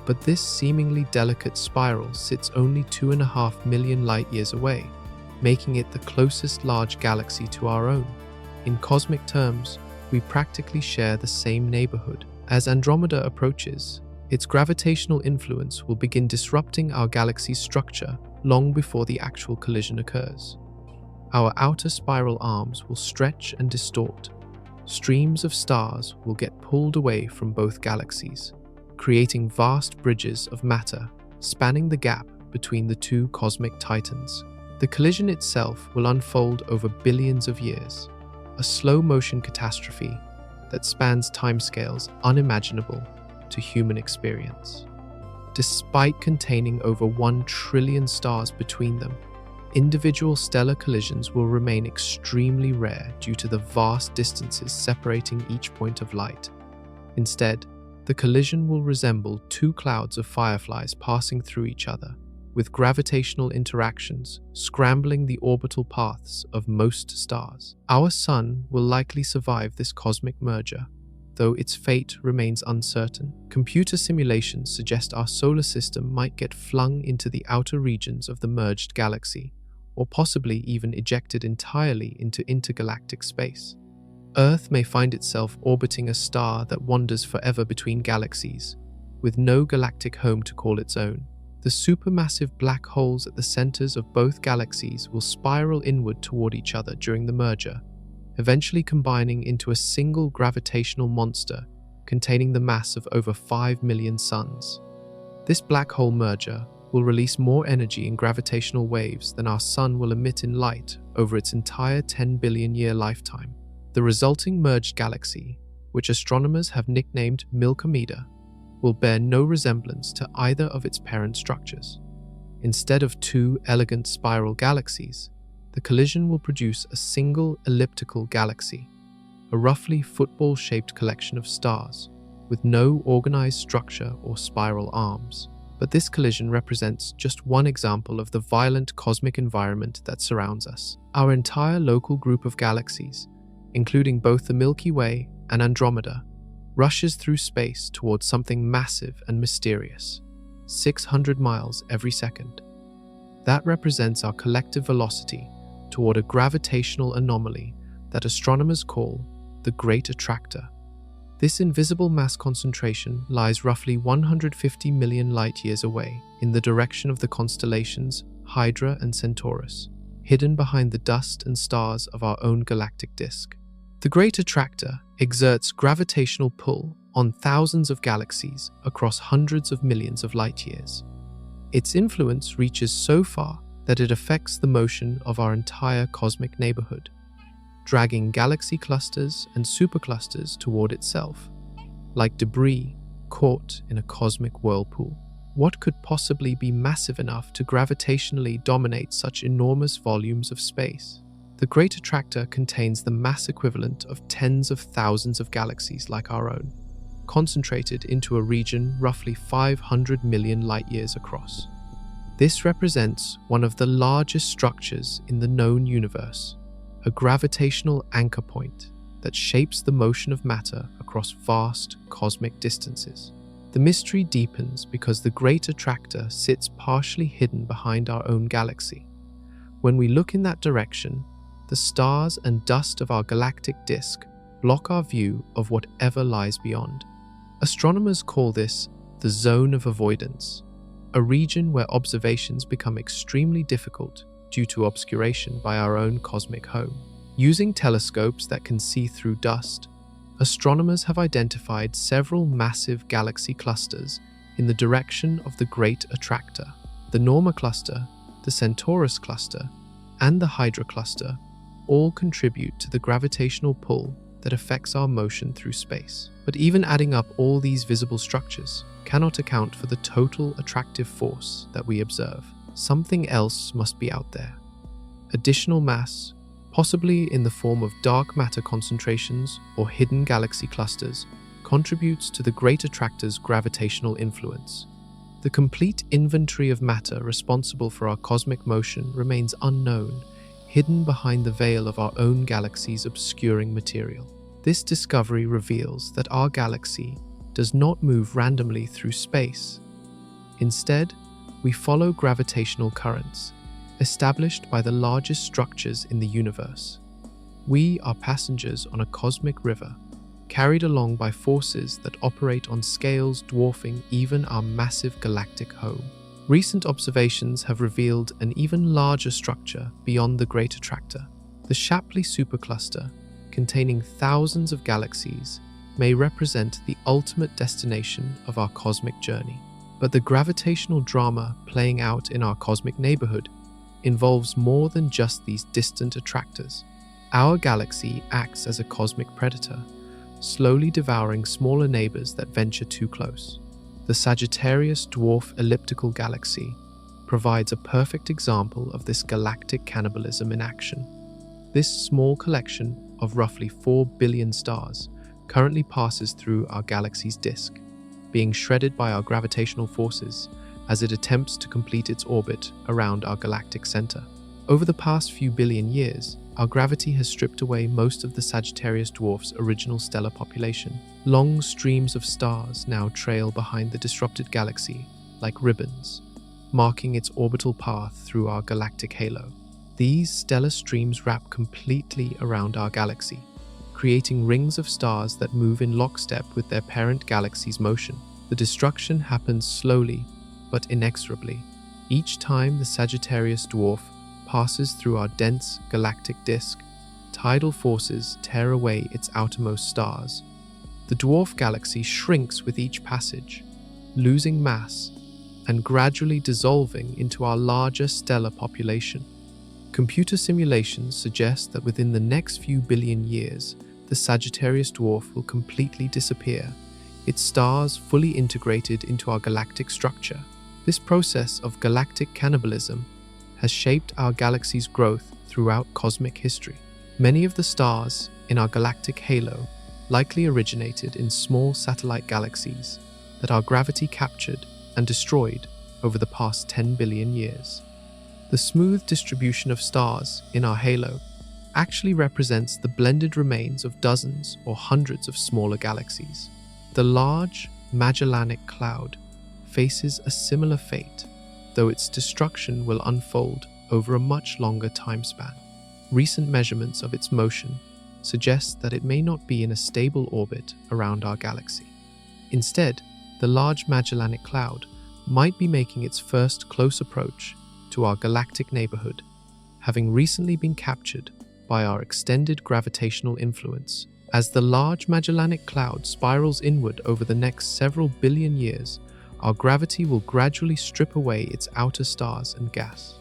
But this seemingly delicate spiral sits only 2.5 million light-years away, making it the closest large galaxy to our own. In cosmic terms, we practically share the same neighborhood. As Andromeda approaches, its gravitational influence will begin disrupting our galaxy's structure long before the actual collision occurs. Our outer spiral arms will stretch and distort. Streams of stars will get pulled away from both galaxies, creating vast bridges of matter spanning the gap between the two cosmic titans. The collision itself will unfold over billions of years, a slow-motion catastrophe that spans timescales unimaginable to human experience. Despite containing over 1 trillion stars between them, individual stellar collisions will remain extremely rare due to the vast distances separating each point of light. Instead, the collision will resemble 2 clouds of fireflies passing through each other, with gravitational interactions scrambling the orbital paths of most stars. Our Sun will likely survive this cosmic merger, though its fate remains uncertain. Computer simulations suggest our solar system might get flung into the outer regions of the merged galaxy, or possibly even ejected entirely into intergalactic space. Earth may find itself orbiting a star that wanders forever between galaxies, with no galactic home to call its own. The supermassive black holes at the centers of both galaxies will spiral inward toward each other during the merger, eventually combining into a single gravitational monster containing the mass of over 5 million suns. This black hole merger will release more energy in gravitational waves than our Sun will emit in light over its entire 10 billion year lifetime. The resulting merged galaxy, which astronomers have nicknamed Milky Way, will bear no resemblance to either of its parent structures. Instead of two elegant spiral galaxies, the collision will produce a single elliptical galaxy, a roughly football-shaped collection of stars, with no organized structure or spiral arms. But this collision represents just one example of the violent cosmic environment that surrounds us. Our entire local group of galaxies, including both the Milky Way and Andromeda, rushes through space towards something massive and mysterious, 600 miles every second. That represents our collective velocity toward a gravitational anomaly that astronomers call the Great Attractor. This invisible mass concentration lies roughly 150 million light-years away in the direction of the constellations Hydra and Centaurus, hidden behind the dust and stars of our own galactic disk. The Great Attractor exerts gravitational pull on thousands of galaxies across hundreds of millions of light-years. Its influence reaches so far that it affects the motion of our entire cosmic neighborhood, dragging galaxy clusters and superclusters toward itself, like debris caught in a cosmic whirlpool. What could possibly be massive enough to gravitationally dominate such enormous volumes of space? The Great Attractor contains the mass equivalent of tens of thousands of galaxies like our own, concentrated into a region roughly 500 million light-years across. This represents one of the largest structures in the known universe, a gravitational anchor point that shapes the motion of matter across vast cosmic distances. The mystery deepens because the Great Attractor sits partially hidden behind our own galaxy. When we look in that direction, the stars and dust of our galactic disk block our view of whatever lies beyond. Astronomers call this the zone of avoidance, a region where observations become extremely difficult due to obscuration by our own cosmic home. Using telescopes that can see through dust, astronomers have identified several massive galaxy clusters in the direction of the Great Attractor. The Norma cluster, the Centaurus cluster, and the Hydra cluster all contribute to the gravitational pull that affects our motion through space. But even adding up all these visible structures cannot account for the total attractive force that we observe. Something else must be out there. Additional mass, possibly in the form of dark matter concentrations or hidden galaxy clusters, contributes to the Great Attractor's gravitational influence. The complete inventory of matter responsible for our cosmic motion remains unknown, hidden behind the veil of our own galaxy's obscuring material. This discovery reveals that our galaxy does not move randomly through space. Instead, we follow gravitational currents, established by the largest structures in the universe. We are passengers on a cosmic river, carried along by forces that operate on scales dwarfing even our massive galactic home. Recent observations have revealed an even larger structure beyond the Great Attractor. The Shapley supercluster, containing thousands of galaxies, may represent the ultimate destination of our cosmic journey. But the gravitational drama playing out in our cosmic neighborhood involves more than just these distant attractors. Our galaxy acts as a cosmic predator, slowly devouring smaller neighbors that venture too close. The Sagittarius dwarf elliptical galaxy provides a perfect example of this galactic cannibalism in action. This small collection of roughly 4 billion stars currently passes through our galaxy's disk, being shredded by our gravitational forces as it attempts to complete its orbit around our galactic center. Over the past few billion years, our gravity has stripped away most of the Sagittarius dwarf's original stellar population. Long streams of stars now trail behind the disrupted galaxy like ribbons, marking its orbital path through our galactic halo. These stellar streams wrap completely around our galaxy, creating rings of stars that move in lockstep with their parent galaxy's motion. The destruction happens slowly but inexorably. Each time the Sagittarius dwarf passes through our dense galactic disk, tidal forces tear away its outermost stars. The dwarf galaxy shrinks with each passage, losing mass and gradually dissolving into our larger stellar population. Computer simulations suggest that within the next few billion years, the Sagittarius dwarf will completely disappear, its stars fully integrated into our galactic structure. This process of galactic cannibalism has shaped our galaxy's growth throughout cosmic history. Many of the stars in our galactic halo likely originated in small satellite galaxies that our gravity captured and destroyed over the past 10 billion years. The smooth distribution of stars in our halo actually represents the blended remains of dozens or hundreds of smaller galaxies. The large Magellanic Cloud faces a similar fate, though its destruction will unfold over a much longer time span. Recent measurements of its motion suggest that it may not be in a stable orbit around our galaxy. Instead, the large Magellanic Cloud might be making its first close approach to our galactic neighborhood, having recently been captured by our extended gravitational influence. As the large Magellanic Cloud spirals inward over the next several billion years, our gravity will gradually strip away its outer stars and gas.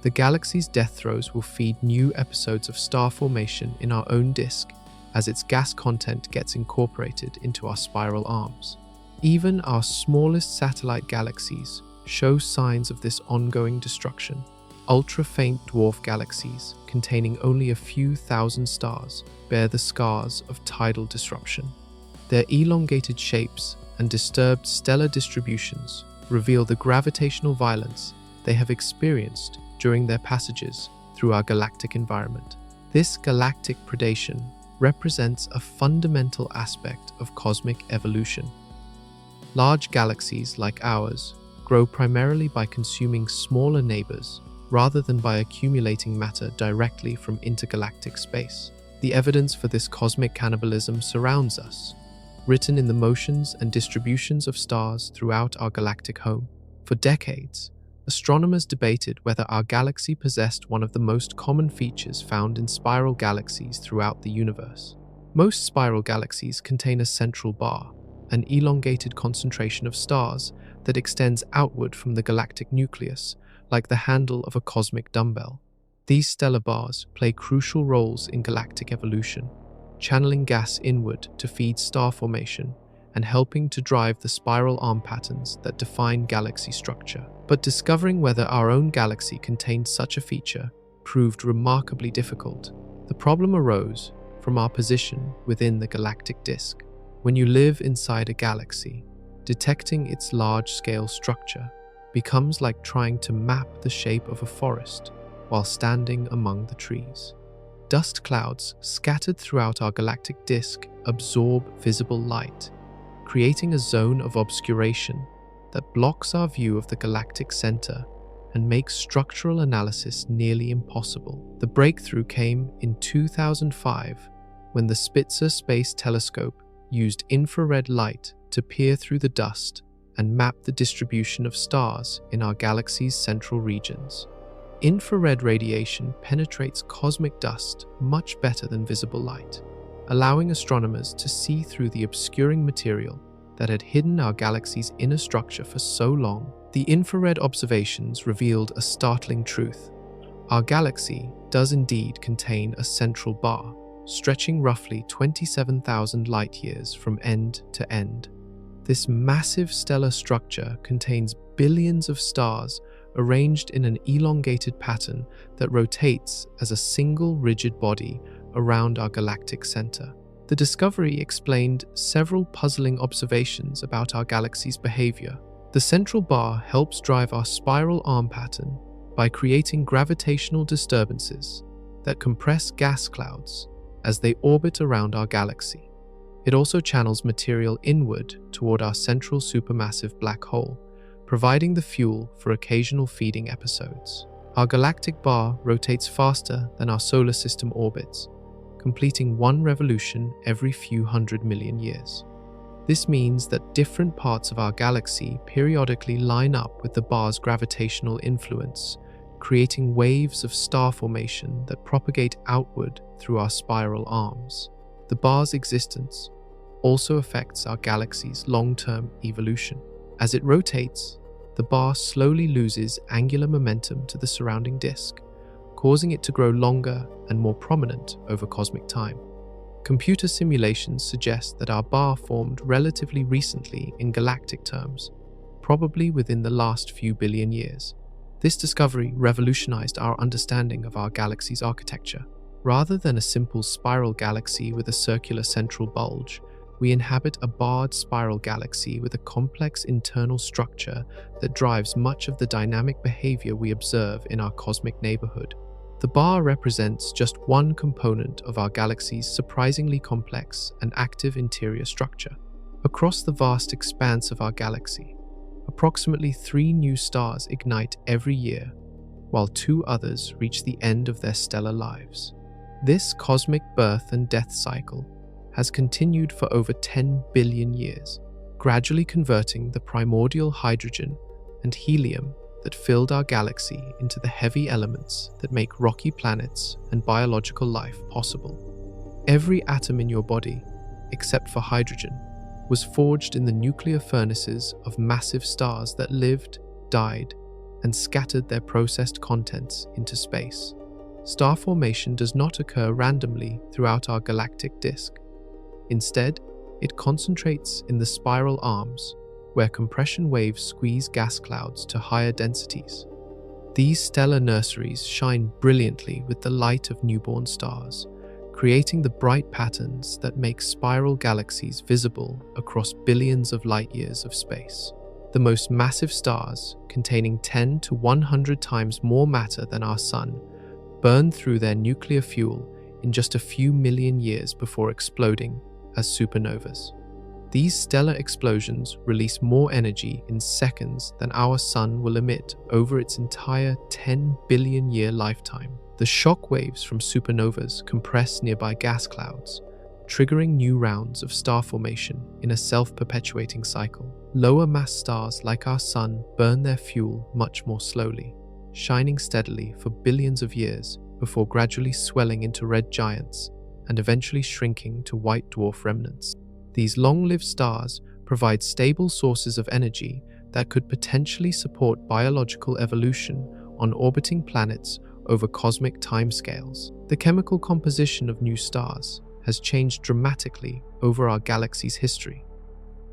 The galaxy's death throes will feed new episodes of star formation in our own disk as its gas content gets incorporated into our spiral arms. Even our smallest satellite galaxies show signs of this ongoing destruction. Ultra-faint dwarf galaxies containing only a few thousand stars bear the scars of tidal disruption. Their elongated shapes and disturbed stellar distributions reveal the gravitational violence they have experienced during their passages through our galactic environment. This galactic predation represents a fundamental aspect of cosmic evolution. Large galaxies like ours grow primarily by consuming smaller neighbors rather than by accumulating matter directly from intergalactic space. The evidence for this cosmic cannibalism surrounds us, written in the motions and distributions of stars throughout our galactic home. For decades, astronomers debated whether our galaxy possessed one of the most common features found in spiral galaxies throughout the universe. Most spiral galaxies contain a central bar, an elongated concentration of stars that extends outward from the galactic nucleus, like the handle of a cosmic dumbbell. These stellar bars play crucial roles in galactic evolution, channeling gas inward to feed star formation and helping to drive the spiral arm patterns that define galaxy structure. But discovering whether our own galaxy contained such a feature proved remarkably difficult. The problem arose from our position within the galactic disk. When you live inside a galaxy, detecting its large-scale structure becomes like trying to map the shape of a forest while standing among the trees. Dust clouds scattered throughout our galactic disk absorb visible light, creating a zone of obscuration that blocks our view of the galactic center and makes structural analysis nearly impossible. The breakthrough came in 2005 when the Spitzer Space Telescope used infrared light to peer through the dust and map the distribution of stars in our galaxy's central regions. Infrared radiation penetrates cosmic dust much better than visible light, allowing astronomers to see through the obscuring material that had hidden our galaxy's inner structure for so long. The infrared observations revealed a startling truth. Our galaxy does indeed contain a central bar, stretching roughly 27,000 light-years from end to end. This massive stellar structure contains billions of stars arranged in an elongated pattern that rotates as a single rigid body around our galactic center. The discovery explained several puzzling observations about our galaxy's behavior. The central bar helps drive our spiral arm pattern by creating gravitational disturbances that compress gas clouds as they orbit around our galaxy. It also channels material inward toward our central supermassive black hole, providing the fuel for occasional feeding episodes. Our galactic bar rotates faster than our solar system orbits, completing one revolution every few 100 million years. This means that different parts of our galaxy periodically line up with the bar's gravitational influence, creating waves of star formation that propagate outward through our spiral arms. The bar's existence also affects our galaxy's long-term evolution. As it rotates, the bar slowly loses angular momentum to the surrounding disk, causing it to grow longer and more prominent over cosmic time. Computer simulations suggest that our bar formed relatively recently in galactic terms, probably within the last few billion years. This discovery revolutionized our understanding of our galaxy's architecture. Rather than a simple spiral galaxy with a circular central bulge, we inhabit a barred spiral galaxy with a complex internal structure that drives much of the dynamic behavior we observe in our cosmic neighborhood. The bar represents just one component of our galaxy's surprisingly complex and active interior structure. Across the vast expanse of our galaxy, approximately 3 new stars ignite every year, while 2 others reach the end of their stellar lives. This cosmic birth and death cycle has continued for over 10 billion years, gradually converting the primordial hydrogen and helium that filled our galaxy into the heavy elements that make rocky planets and biological life possible. Every atom in your body, except for hydrogen, was forged in the nuclear furnaces of massive stars that lived, died, and scattered their processed contents into space. Star formation does not occur randomly throughout our galactic disk. Instead, it concentrates in the spiral arms, where compression waves squeeze gas clouds to higher densities. These stellar nurseries shine brilliantly with the light of newborn stars, creating the bright patterns that make spiral galaxies visible across billions of light-years of space. The most massive stars, containing 10 to 100 times more matter than our Sun, burn through their nuclear fuel in just a few million years before exploding as supernovas. These stellar explosions release more energy in seconds than our Sun will emit over its entire 10 billion year lifetime. The shock waves from supernovas compress nearby gas clouds, triggering new rounds of star formation in a self-perpetuating cycle. Lower mass stars like our Sun burn their fuel much more slowly, shining steadily for billions of years before gradually swelling into red giants and eventually shrinking to white dwarf remnants. These long-lived stars provide stable sources of energy that could potentially support biological evolution on orbiting planets over cosmic timescales. The chemical composition of new stars has changed dramatically over our galaxy's history.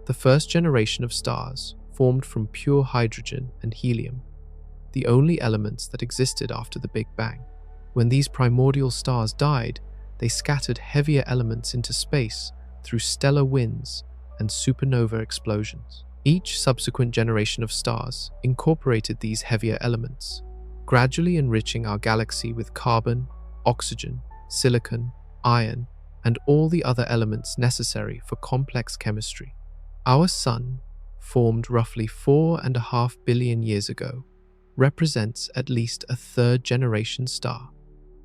The first generation of stars formed from pure hydrogen and helium, the only elements that existed after the Big Bang. When these primordial stars died, they scattered heavier elements into space through stellar winds and supernova explosions. Each subsequent generation of stars incorporated these heavier elements, gradually enriching our galaxy with carbon, oxygen, silicon, iron, and all the other elements necessary for complex chemistry. Our Sun, formed roughly 4.5 billion years ago, represents at least a third-generation star,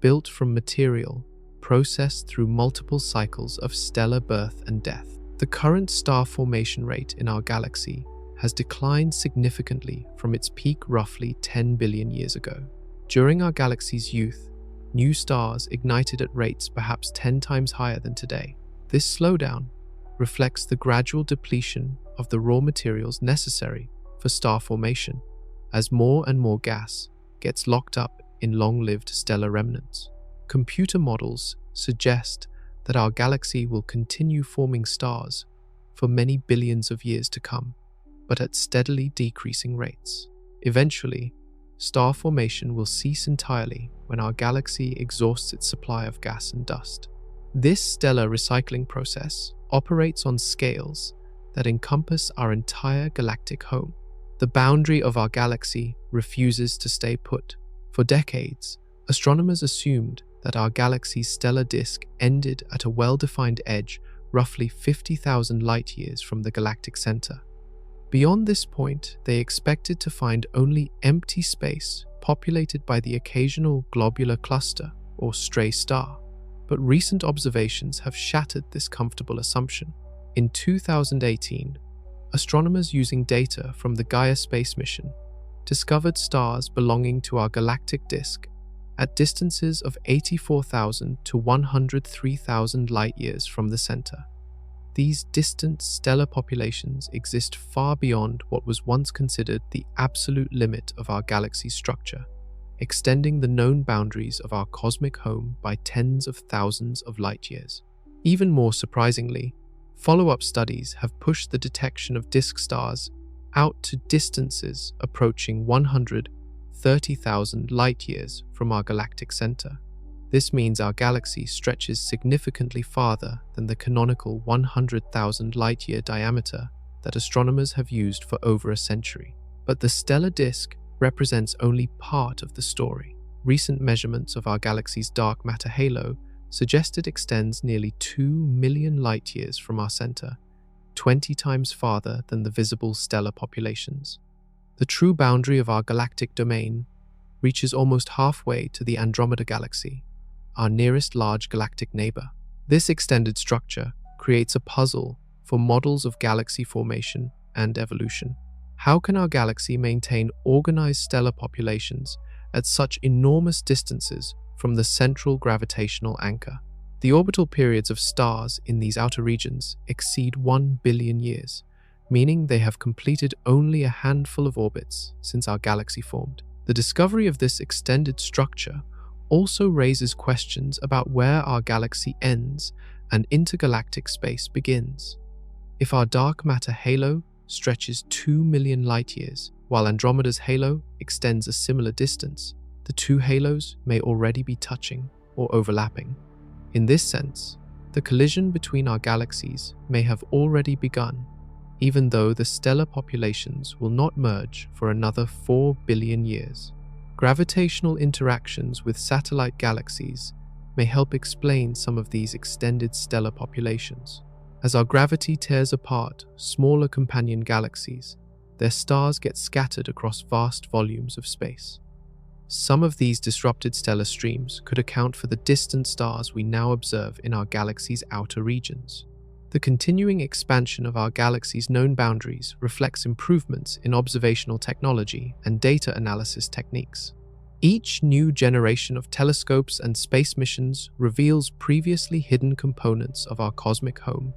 built from material processed through multiple cycles of stellar birth and death. The current star formation rate in our galaxy has declined significantly from its peak roughly 10 billion years ago. During our galaxy's youth, new stars ignited at rates perhaps 10 times higher than today. This slowdown reflects the gradual depletion of the raw materials necessary for star formation, as more and more gas gets locked up in long-lived stellar remnants. Computer models suggest that our galaxy will continue forming stars for many billions of years to come, but at steadily decreasing rates. Eventually, star formation will cease entirely when our galaxy exhausts its supply of gas and dust. This stellar recycling process operates on scales that encompass our entire galactic home. The boundary of our galaxy refuses to stay put. For decades, astronomers assumed that our galaxy's stellar disk ended at a well-defined edge roughly 50,000 light-years from the galactic center. Beyond this point, they expected to find only empty space populated by the occasional globular cluster or stray star. But recent observations have shattered this comfortable assumption. In 2018, astronomers using data from the Gaia space mission discovered stars belonging to our galactic disk at distances of 84,000 to 103,000 light-years from the center. These distant stellar populations exist far beyond what was once considered the absolute limit of our galaxy's structure, extending the known boundaries of our cosmic home by tens of thousands of light-years. Even more surprisingly, follow-up studies have pushed the detection of disk stars out to distances approaching 130,000 light-years from our galactic center. This means our galaxy stretches significantly farther than the canonical 100,000 light-year diameter that astronomers have used for over a century. But the stellar disk represents only part of the story. Recent measurements of our galaxy's dark matter halo suggest it extends nearly 2 million light-years from our center, 20 times farther than the visible stellar populations. The true boundary of our galactic domain reaches almost halfway to the Andromeda Galaxy, our nearest large galactic neighbor. This extended structure creates a puzzle for models of galaxy formation and evolution. How can our galaxy maintain organized stellar populations at such enormous distances from the central gravitational anchor? The orbital periods of stars in these outer regions exceed 1 billion years, meaning they have completed only a handful of orbits since our galaxy formed. The discovery of this extended structure also raises questions about where our galaxy ends and intergalactic space begins. If our dark matter halo stretches 2 million light-years, while Andromeda's halo extends a similar distance, the two halos may already be touching or overlapping. In this sense, the collision between our galaxies may have already begun, even though the stellar populations will not merge for another 4 billion years. Gravitational interactions with satellite galaxies may help explain some of these extended stellar populations. As our gravity tears apart smaller companion galaxies, their stars get scattered across vast volumes of space. Some of these disrupted stellar streams could account for the distant stars we now observe in our galaxy's outer regions. The continuing expansion of our galaxy's known boundaries reflects improvements in observational technology and data analysis techniques. Each new generation of telescopes and space missions reveals previously hidden components of our cosmic home,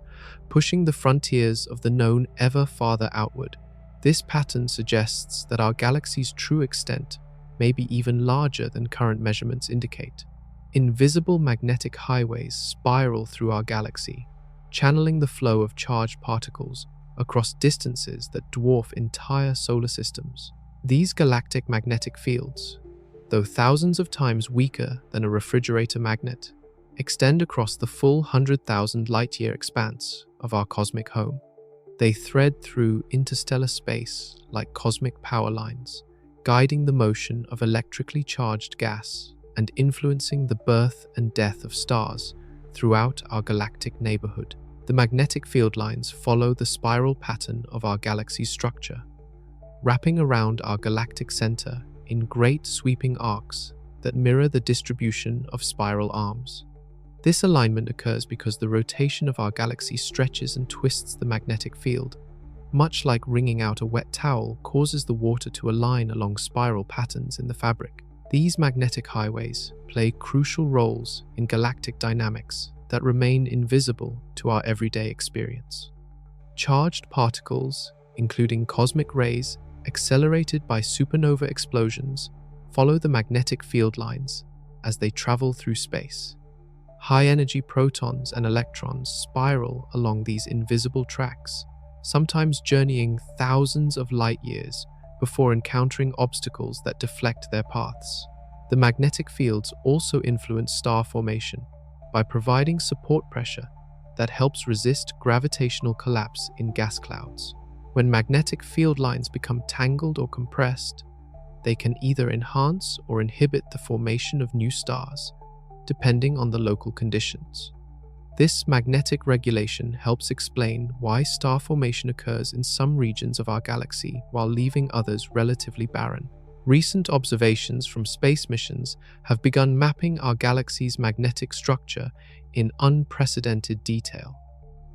pushing the frontiers of the known ever farther outward. This pattern suggests that our galaxy's true extent may be even larger than current measurements indicate. Invisible magnetic highways spiral through our galaxy, channeling the flow of charged particles across distances that dwarf entire solar systems. These galactic magnetic fields, though thousands of times weaker than a refrigerator magnet, extend across the full 100,000 light-year expanse of our cosmic home. They thread through interstellar space like cosmic power lines, guiding the motion of electrically charged gas and influencing the birth and death of stars throughout our galactic neighborhood. The magnetic field lines follow the spiral pattern of our galaxy's structure, wrapping around our galactic center in great sweeping arcs that mirror the distribution of spiral arms. This alignment occurs because the rotation of our galaxy stretches and twists the magnetic field, much like wringing out a wet towel causes the water to align along spiral patterns in the fabric. These magnetic highways play crucial roles in galactic dynamics that remain invisible to our everyday experience. Charged particles, including cosmic rays accelerated by supernova explosions, follow the magnetic field lines as they travel through space. High-energy protons and electrons spiral along these invisible tracks, sometimes journeying thousands of light-years before encountering obstacles that deflect their paths. The magnetic fields also influence star formation by providing support pressure that helps resist gravitational collapse in gas clouds. When magnetic field lines become tangled or compressed, they can either enhance or inhibit the formation of new stars, depending on the local conditions. This magnetic regulation helps explain why star formation occurs in some regions of our galaxy while leaving others relatively barren. Recent observations from space missions have begun mapping our galaxy's magnetic structure in unprecedented detail.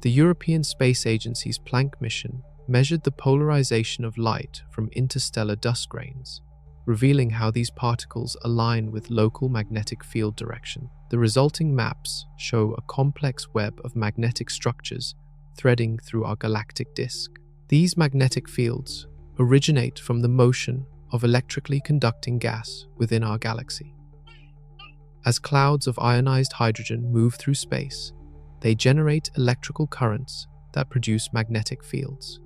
The European Space Agency's Planck mission measured the polarization of light from interstellar dust grains, revealing how these particles align with local magnetic field direction. The resulting maps show a complex web of magnetic structures threading through our galactic disk. These magnetic fields originate from the motion of electrically conducting gas within our galaxy. As clouds of ionized hydrogen move through space, they generate electrical currents that produce magnetic fields.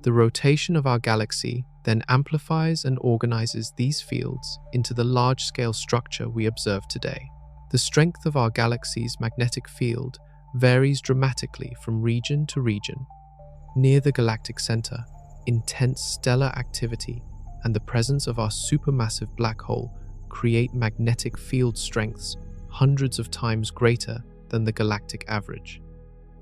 The rotation of our galaxy then amplifies and organizes these fields into the large-scale structure we observe today. The strength of our galaxy's magnetic field varies dramatically from region to region. Near the galactic center, intense stellar activity and the presence of our supermassive black hole create magnetic field strengths hundreds of times greater than the galactic average.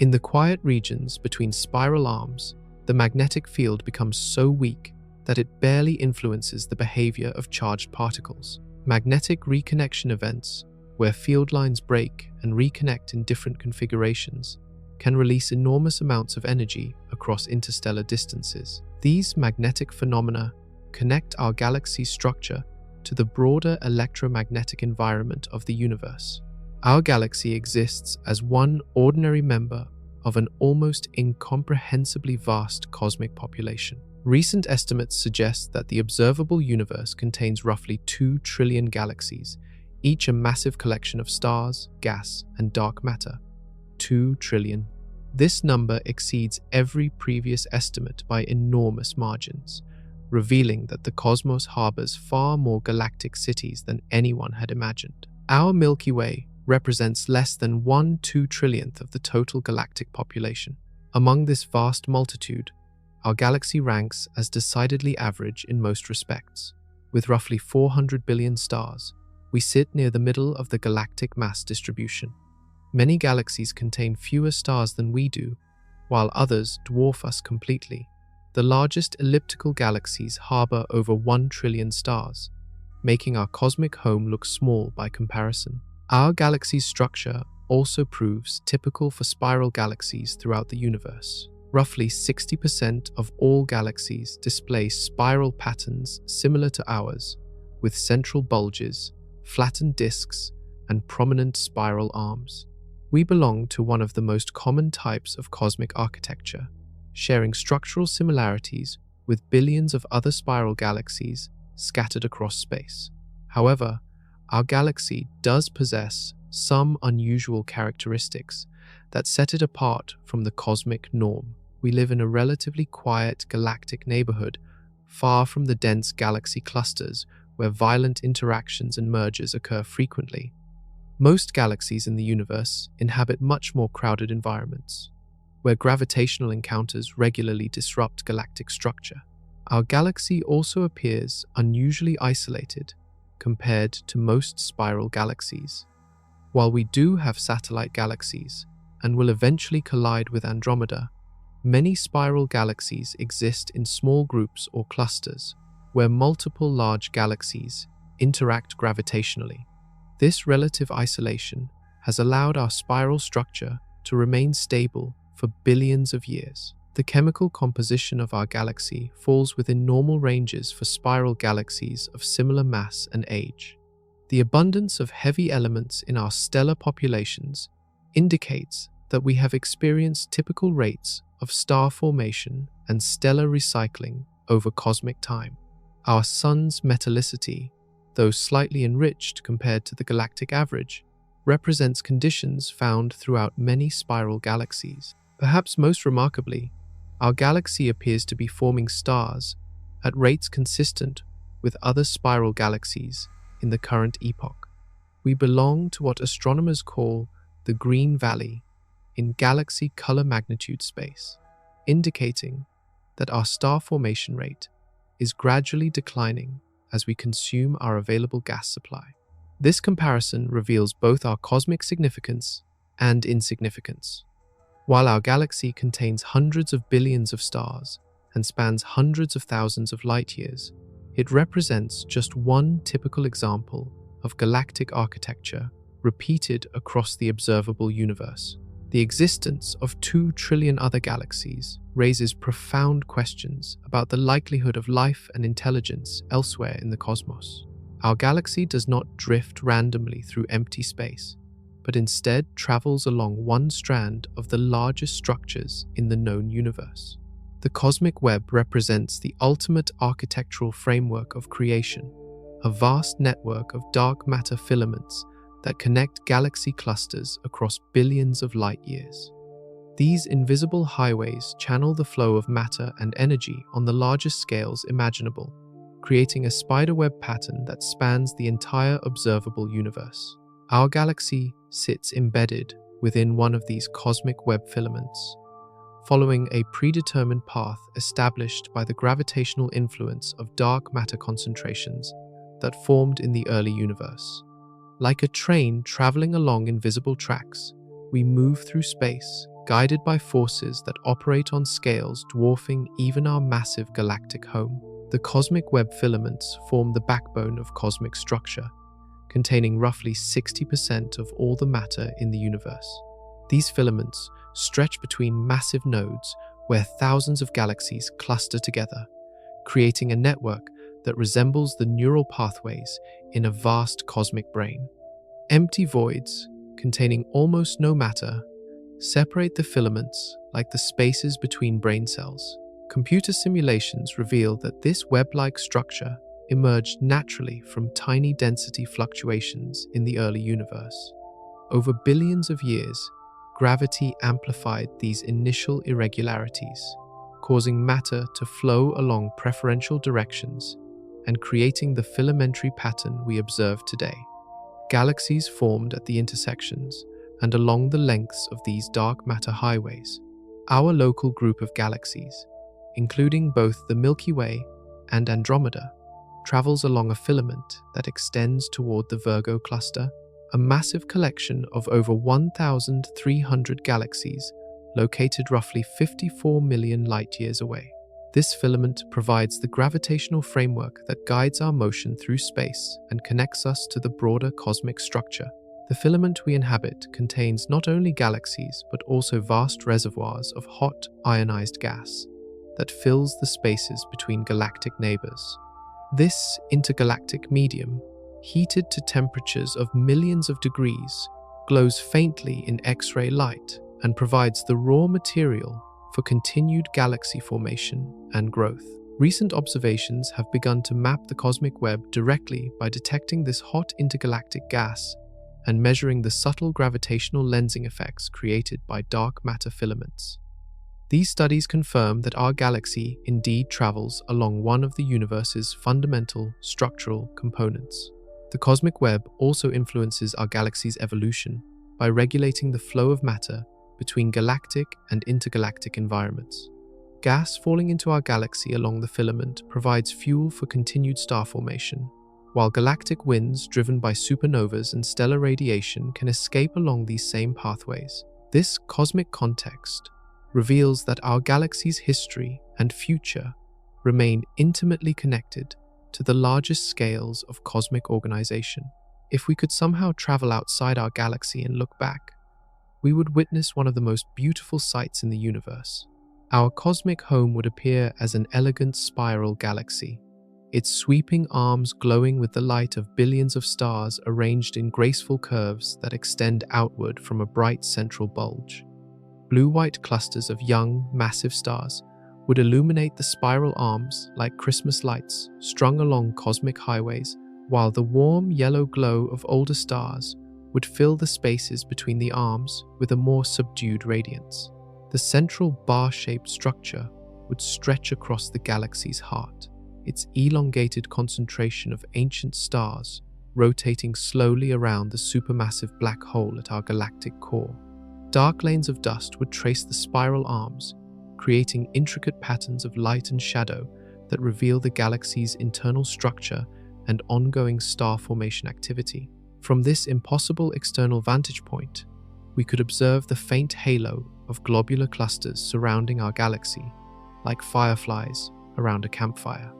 In the quiet regions between spiral arms, the magnetic field becomes so weak that it barely influences the behavior of charged particles. Magnetic reconnection events, where field lines break and reconnect in different configurations, can release enormous amounts of energy across interstellar distances. These magnetic phenomena connect our galaxy's structure to the broader electromagnetic environment of the universe. Our galaxy exists as one ordinary member of an almost incomprehensibly vast cosmic population. Recent estimates suggest that the observable universe contains roughly 2 trillion galaxies, each a massive collection of stars, gas, and dark matter. 2 trillion. This number exceeds every previous estimate by enormous margins, revealing that the cosmos harbors far more galactic cities than anyone had imagined. Our Milky Way represents less than 1/2 trillionth of the total galactic population. Among this vast multitude, our galaxy ranks as decidedly average in most respects. With roughly 400 billion stars, we sit near the middle of the galactic mass distribution. Many galaxies contain fewer stars than we do, while others dwarf us completely. The largest elliptical galaxies harbor over 1 trillion stars, making our cosmic home look small by comparison. Our galaxy's structure also proves typical for spiral galaxies throughout the universe. Roughly 60% of all galaxies display spiral patterns similar to ours, with central bulges, flattened disks, and prominent spiral arms. We belong to one of the most common types of cosmic architecture, sharing structural similarities with billions of other spiral galaxies scattered across space. However, our galaxy does possess some unusual characteristics that set it apart from the cosmic norm. We live in a relatively quiet galactic neighborhood, far from the dense galaxy clusters where violent interactions and mergers occur frequently. Most galaxies in the universe inhabit much more crowded environments, where gravitational encounters regularly disrupt galactic structure. Our galaxy also appears unusually isolated compared to most spiral galaxies. While we do have satellite galaxies and will eventually collide with Andromeda, many spiral galaxies exist in small groups or clusters where multiple large galaxies interact gravitationally. This relative isolation has allowed our spiral structure to remain stable for billions of years. The chemical composition of our galaxy falls within normal ranges for spiral galaxies of similar mass and age. The abundance of heavy elements in our stellar populations indicates that we have experienced typical rates of star formation and stellar recycling over cosmic time. Our sun's metallicity, though slightly enriched compared to the galactic average, represents conditions found throughout many spiral galaxies. Perhaps most remarkably, our galaxy appears to be forming stars at rates consistent with other spiral galaxies in the current epoch. We belong to what astronomers call the Green Valley in galaxy color magnitude space, indicating that our star formation rate is gradually declining as we consume our available gas supply. This comparison reveals both our cosmic significance and insignificance. While our galaxy contains hundreds of billions of stars and spans hundreds of thousands of light years, It represents just one typical example of galactic architecture repeated across the observable universe. The existence of 2 trillion other galaxies raises profound questions about the likelihood of life and intelligence elsewhere in the cosmos. Our galaxy does not drift randomly through empty space, but instead travels along one strand of the largest structures in the known universe. The cosmic web represents the ultimate architectural framework of creation, a vast network of dark matter filaments that connect galaxy clusters across billions of light years. These invisible highways channel the flow of matter and energy on the largest scales imaginable, creating a spiderweb pattern that spans the entire observable universe. Our galaxy sits embedded within one of these cosmic web filaments, following a predetermined path established by the gravitational influence of dark matter concentrations that formed in the early universe. Like a train traveling along invisible tracks, we move through space, guided by forces that operate on scales dwarfing even our massive galactic home. The cosmic web filaments form the backbone of cosmic structure, containing roughly 60% of all the matter in the universe. These filaments stretch between massive nodes where thousands of galaxies cluster together, creating a network that resembles the neural pathways in a vast cosmic brain. Empty voids, containing almost no matter, separate the filaments like the spaces between brain cells. Computer simulations reveal that this web-like structure emerged naturally from tiny density fluctuations in the early universe. Over billions of years, gravity amplified these initial irregularities, causing matter to flow along preferential directions and creating the filamentary pattern we observe today. Galaxies formed at the intersections and along the lengths of these dark matter highways. Our local group of galaxies, including both the Milky Way and Andromeda, travels along a filament that extends toward the Virgo cluster, a massive collection of over 1,300 galaxies located roughly 54 million light-years away. This filament provides the gravitational framework that guides our motion through space and connects us to the broader cosmic structure. The filament we inhabit contains not only galaxies but also vast reservoirs of hot, ionized gas that fills the spaces between galactic neighbors. This intergalactic medium, heated to temperatures of millions of degrees, glows faintly in X-ray light and provides the raw material for continued galaxy formation and growth. Recent observations have begun to map the cosmic web directly by detecting this hot intergalactic gas and measuring the subtle gravitational lensing effects created by dark matter filaments. These studies confirm that our galaxy indeed travels along one of the universe's fundamental structural components. The cosmic web also influences our galaxy's evolution by regulating the flow of matter between galactic and intergalactic environments. Gas falling into our galaxy along the filament provides fuel for continued star formation, while galactic winds driven by supernovas and stellar radiation can escape along these same pathways. This cosmic context reveals that our galaxy's history and future remain intimately connected to the largest scales of cosmic organization. If we could somehow travel outside our galaxy and look back, we would witness one of the most beautiful sights in the universe. Our cosmic home would appear as an elegant spiral galaxy, its sweeping arms glowing with the light of billions of stars arranged in graceful curves that extend outward from a bright central bulge. Blue-white clusters of young, massive stars would illuminate the spiral arms like Christmas lights strung along cosmic highways, while the warm yellow glow of older stars would fill the spaces between the arms with a more subdued radiance. The central bar-shaped structure would stretch across the galaxy's heart, its elongated concentration of ancient stars rotating slowly around the supermassive black hole at our galactic core. Dark lanes of dust would trace the spiral arms, creating intricate patterns of light and shadow that reveal the galaxy's internal structure and ongoing star formation activity. From this impossible external vantage point, we could observe the faint halo of globular clusters surrounding our galaxy, like fireflies around a campfire.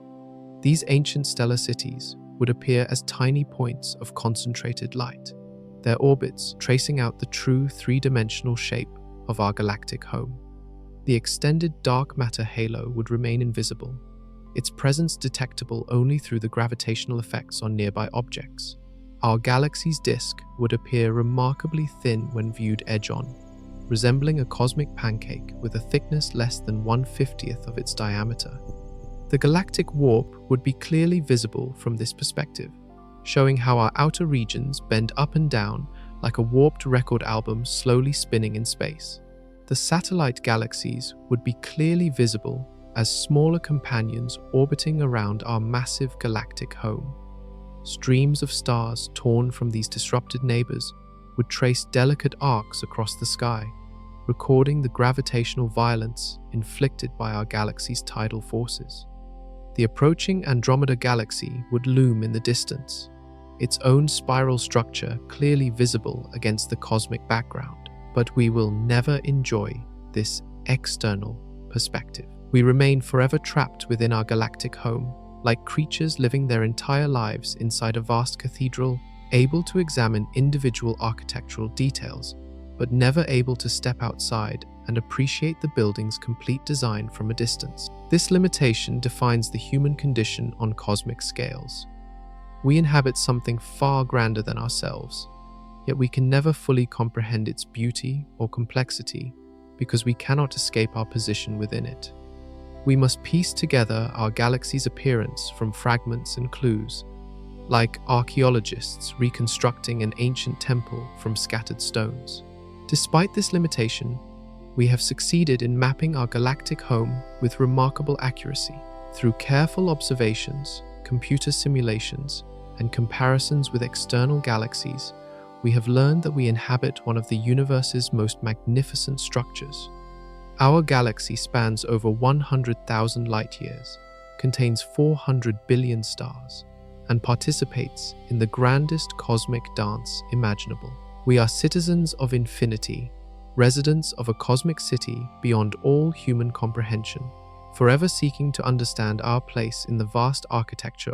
These ancient stellar cities would appear as tiny points of concentrated light, their orbits tracing out the true three-dimensional shape of our galactic home. The extended dark matter halo would remain invisible, its presence detectable only through the gravitational effects on nearby objects. Our galaxy's disk would appear remarkably thin when viewed edge-on, resembling a cosmic pancake with a thickness less than 1/50th of its diameter. The galactic warp would be clearly visible from this perspective, showing how our outer regions bend up and down like a warped record album slowly spinning in space. The satellite galaxies would be clearly visible as smaller companions orbiting around our massive galactic home. Streams of stars torn from these disrupted neighbors would trace delicate arcs across the sky, recording the gravitational violence inflicted by our galaxy's tidal forces. The approaching Andromeda galaxy would loom in the distance, its own spiral structure clearly visible against the cosmic background. But we will never enjoy this external perspective. We remain forever trapped within our galactic home, like creatures living their entire lives inside a vast cathedral, able to examine individual architectural details, but never able to step outside and appreciate the building's complete design from a distance. This limitation defines the human condition on cosmic scales. We inhabit something far grander than ourselves, yet we can never fully comprehend its beauty or complexity because we cannot escape our position within it. We must piece together our galaxy's appearance from fragments and clues, like archaeologists reconstructing an ancient temple from scattered stones. Despite this limitation, we have succeeded in mapping our galactic home with remarkable accuracy. Through careful observations, computer simulations, and comparisons with external galaxies, we have learned that we inhabit one of the universe's most magnificent structures. Our galaxy spans over 100,000 light-years, contains 400 billion stars, and participates in the grandest cosmic dance imaginable. We are citizens of infinity, residents of a cosmic city beyond all human comprehension, forever seeking to understand our place in the vast architecture